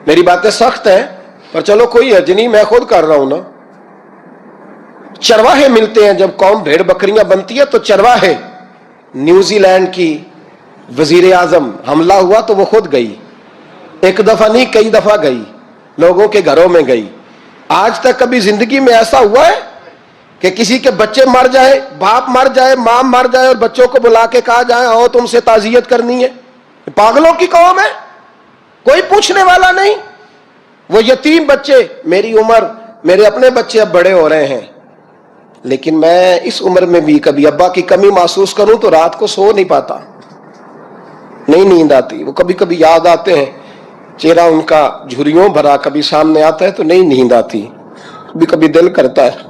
میری باتیں سخت ہیں پر چلو کوئی حرج نہیں، میں خود کر رہا ہوں نا۔ چرواہے ملتے ہیں جب قوم بھیڑ بکریاں بنتی ہے، تو چرواہے، نیوزی لینڈ کی وزیر اعظم حملہ ہوا تو وہ خود گئی، ایک دفعہ نہیں کئی دفعہ گئی، لوگوں کے گھروں میں گئی۔ آج تک کبھی زندگی میں ایسا ہوا ہے کہ کسی کے بچے مر جائے، باپ مر جائے، ماں مر جائے اور بچوں کو بلا کے کہا جائے آؤ تم سے تعزیت کرنی ہے؟ پاگلوں کی قوم ہے، کوئی پوچھنے والا نہیں۔ وہ یتیم بچے، میری عمر، میرے اپنے بچے اب بڑے ہو رہے ہیں، لیکن میں اس عمر میں بھی کبھی ابا کی کمی محسوس کروں تو رات کو سو نہیں پاتا، نہیں نیند آتی، وہ کبھی کبھی یاد آتے ہیں، چہرہ ان کا جھریوں بھرا کبھی سامنے آتا ہے تو نہیں نیند آتی، کبھی کبھی دل کرتا ہے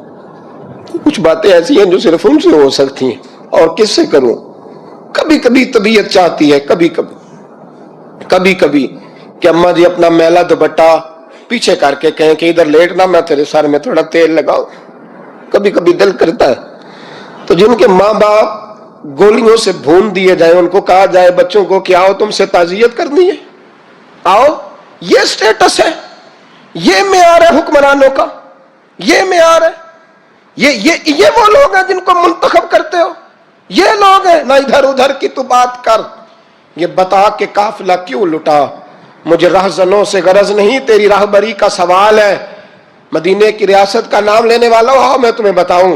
کچھ باتیں ایسی ہیں جو صرف ان سے ہو سکتی ہیں اور کس سے کروں۔ کبھی کبھی طبیعت چاہتی ہے، کبھی کبھی کہ اماں جی اپنا میلا دوپٹہ پیچھے کر کے کہیں کہ ادھر لیٹنا، میں تیرے سر میں تھوڑا تیل لگاؤ، کبھی کبھی دل کرتا ہے۔ تو جن کے ماں باپ گولیوں سے بھون دیے جائیں، ان کو کہا جائے بچوں کو کہ آؤ تم سے تعزیت کرنی ہے، آؤ، یہ سٹیٹس ہے، یہ معیار ہے حکمرانوں کا، یہ معیار ہے، یہ وہ لوگ ہیں جن کو منتخب کرتے ہو، یہ لوگ ہیں۔ نہ ادھر ادھر کی تو بات کر، یہ بتا کہ قافلہ کیوں لٹا، مجھے رہزنوں سے غرض نہیں، تیری راہبری کا سوال ہے۔ مدینے کی ریاست کا نام لینے والا ہو، میں تمہیں بتاؤں،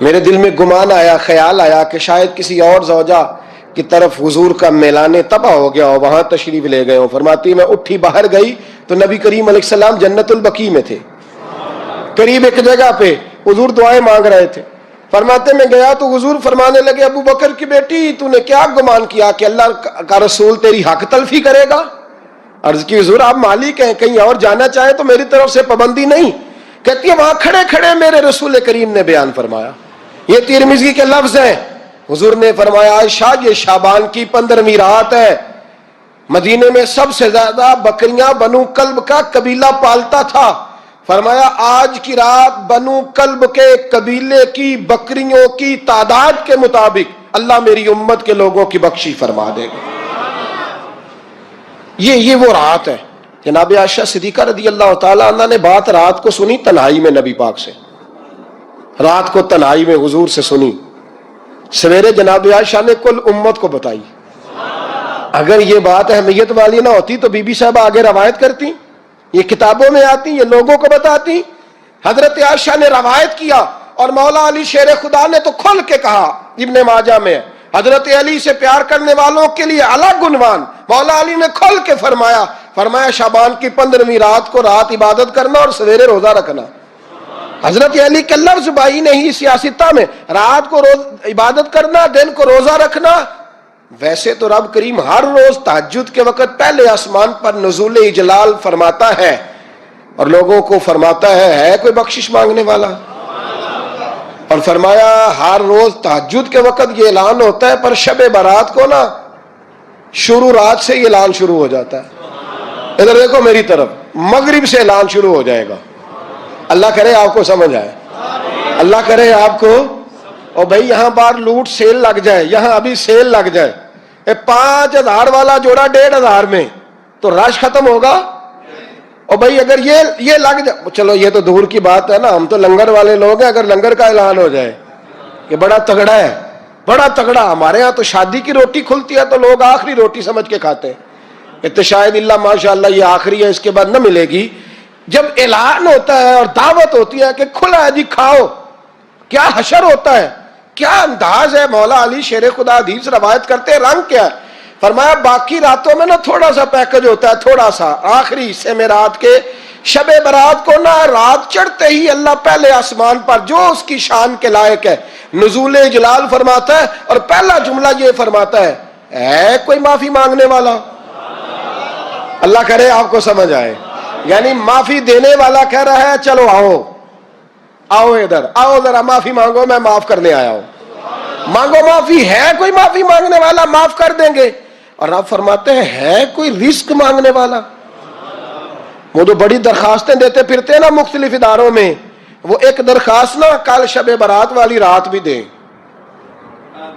میرے دل میں گمان آیا، خیال آیا کہ شاید کسی اور زوجہ کی طرف حضور کا میلان تباہ ہو گیا ہو، وہاں تشریف لے گئے ہو۔ فرماتی میں اٹھی باہر گئی تو نبی کریم علیہ السلام جنت البقیع میں تھے، قریب ایک جگہ پہ حضور دعائیں مانگ رہے تھے۔ فرماتے میں گیا تو حضور فرمانے لگے، ابو بکر کی بیٹی تو نے کیا گمان کیا کہ اللہ کا رسول تیری حق تلفی کرے گا؟ عرض کی حضور آپ مالک ہیں، کہیں اور جانا چاہے تو میری طرف سے پابندی نہیں۔ کہتی ہے وہاں کھڑے کھڑے میرے رسول کریم نے بیان فرمایا، یہ ترمذی کے لفظ ہیں، حضور نے فرمایا عائشہ یہ شعبان کی 15ویں رات ہے، مدینے میں سب سے زیادہ بکریاں بنو کلب کا قبیلہ پالتا تھا۔ فرمایا آج کی رات بنو کلب کے قبیلے کی بکریوں کی تعداد کے مطابق اللہ میری امت کے لوگوں کی بخشی فرما دے گا۔ یہ وہ رات ہے۔ جناب عائشہ صدیقہ رضی اللہ تعالیٰ عنہ نے بات رات کو سنی تنہائی میں نبی پاک سے، رات کو تنہائی میں حضور سے سنی، سویرے جناب عائشہ نے کل امت کو بتائی۔ اگر یہ بات اہمیت والی نہ ہوتی تو بی بی صاحبہ آگے روایت کرتی، یہ کتابوں میں آتی، یہ لوگوں کو بتاتی۔ حضرت عائشہ نے روایت کیا اور مولا علی شیر خدا نے تو کھل کے کہا، ابن ماجہ میں حضرت علی سے پیار کرنے والوں کے لیے الگ عنوان، مولا علی نے کھل کے فرمایا شعبان کی 15ویں رات کو رات عبادت کرنا اور سویرے روزہ رکھنا۔ حضرت علی کے لفظ بائی نہیں سیاستہ میں، رات کو روز عبادت کرنا، دن کو روزہ رکھنا۔ ویسے تو رب کریم ہر روز تہجد کے وقت پہلے آسمان پر نزول اجلال فرماتا ہے اور لوگوں کو فرماتا ہے کوئی بخشش مانگنے والا؟ اور فرمایا ہر روز تہجد کے وقت یہ اعلان ہوتا ہے، پر شب برات کو نا شروع رات سے یہ اعلان شروع ہو جاتا ہے۔ ادھر دیکھو میری طرف، مغرب سے اعلان شروع ہو جائے گا۔ اللہ کرے آپ کو سمجھ آئے، اللہ کرے آپ کو۔ اور بھائی یہاں باہر لوٹ سیل لگ جائے، یہاں ابھی سیل لگ جائے، 5000 والا جوڑا 1500 میں، تو رش ختم ہوگا؟ اور بھائی اگر یہ لگ جائے، چلو یہ تو دور کی بات ہے نا، ہم تو لنگر والے لوگ ہیں، اگر لنگر کا اعلان ہو جائے کہ بڑا تگڑا ہے، بڑا تگڑا، ہمارے ہاں تو شادی کی روٹی کھلتی ہے تو لوگ آخری روٹی سمجھ کے کھاتے ہیں، شاید اللہ ماشاءاللہ یہ آخری ہے، اس کے بعد نہ ملے گی۔ جب اعلان ہوتا ہے اور دعوت ہوتی ہے کہ کھلا ہے جی کھاؤ، کیا حشر ہوتا ہے، کیا انداز ہے۔ مولا علی شیر خدا حدیث روایت کرتے ہیں، رنگ کیا ہے؟ فرمایا باقی راتوں میں نا تھوڑا سا پیکج ہوتا ہے، تھوڑا سا، آخری حصے میں رات کے شب برات کو نا رات چڑھتے ہی اللہ پہلے آسمان پر جو اس کی شان کے لائق ہے نزول جلال فرماتا ہے، اور پہلا جملہ یہ فرماتا ہے کوئی معافی مانگنے والا؟ اللہ کرے آپ کو سمجھ آئے، یعنی معافی دینے والا کہہ رہا ہے چلو آؤ ادھر آؤ، ذرا معافی مانگو، میں معاف کرنے آیا ہوں، مانگو معافی۔ ہے کوئی معافی مانگنے والا؟ معاف کر دیں گے۔ اور آپ فرماتے ہیں ہے کوئی رزق مانگنے والا؟ وہ جو بڑی درخواستیں دیتے پھرتے ہیں نا مختلف اداروں میں، وہ ایک درخواست نا کل شب برات والی رات بھی دیں۔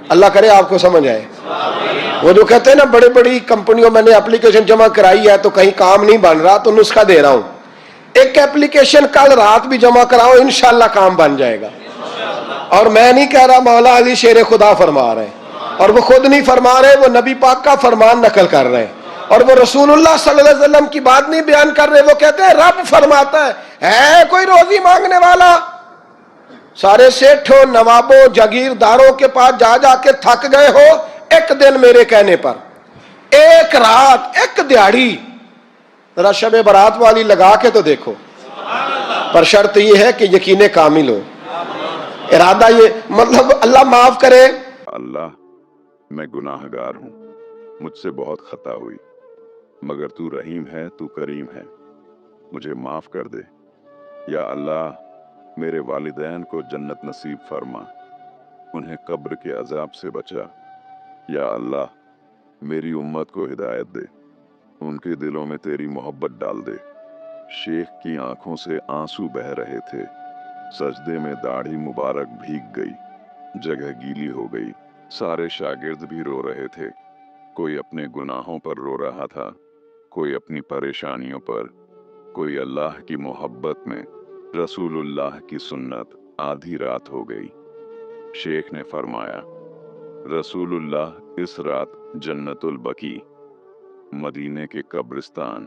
اللہ کرے آپ کو سمجھ آئے۔ وہ جو کہتے ہیں نا بڑی بڑی کمپنیوں میں نے اپلیکیشن جمع کرائی ہے تو کہیں کام نہیں بن رہا تو نسخہ دے رہا ہوں، ایک اپلیکیشن کل رات بھی جمع کراؤ انشاءاللہ کام بن جائے گا۔ اور میں نہیں کہہ رہا، مولا علی شیر خدا فرما رہے ہیں، اور وہ خود نہیں فرما رہے، وہ نبی پاک کا فرمان نقل کر رہے ہیں، اور وہ رسول اللہ صلی اللہ علیہ وسلم کی بات نہیں بیان کر رہے، وہ کہتے ہیں رب فرماتا ہے کوئی روزی مانگنے والا؟ سارے سیٹھوں نوابوں جاگیرداروں کے پاس جا جا کے تھک گئے ہو، ایک دن میرے کہنے پر، ایک رات، ایک دیہڑی ذرا شب برات والی لگا کے تو دیکھو، پر شرط یہ ہے کہ یقین کامل ہو، ارادہ یہ مطلب اللہ معاف کرے۔ اللہ میں گناہ گار ہوں، مجھ سے بہت خطا ہوئی، مگر تو رحیم ہے، تو کریم ہے، مجھے معاف کر دے۔ یا اللہ میرے والدین کو جنت نصیب فرما، انہیں قبر کے عذاب سے بچا۔ یا اللہ میری امت کو ہدایت دے، ان کے دلوں میں تیری محبت ڈال دے۔ شیخ کی آنکھوں سے آنسو بہہ رہے تھے، سجدے میں داڑھی مبارک بھیگ گئی، جگہ گیلی ہو گئی، سارے شاگرد بھی رو رہے تھے، کوئی اپنے گناہوں پر رو رہا تھا، کوئی اپنی پریشانیوں پر، کوئی اللہ کی محبت میں۔ رسول اللہ کی سنت آدھی رات ہو گئی۔ شیخ نے فرمایا رسول اللہ اس رات جنت البقیع مدینے کے قبرستان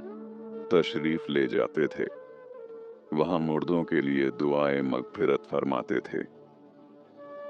تشریف لے جاتے تھے، وہاں مردوں کے لیے دعائے مغفرت فرماتے تھے۔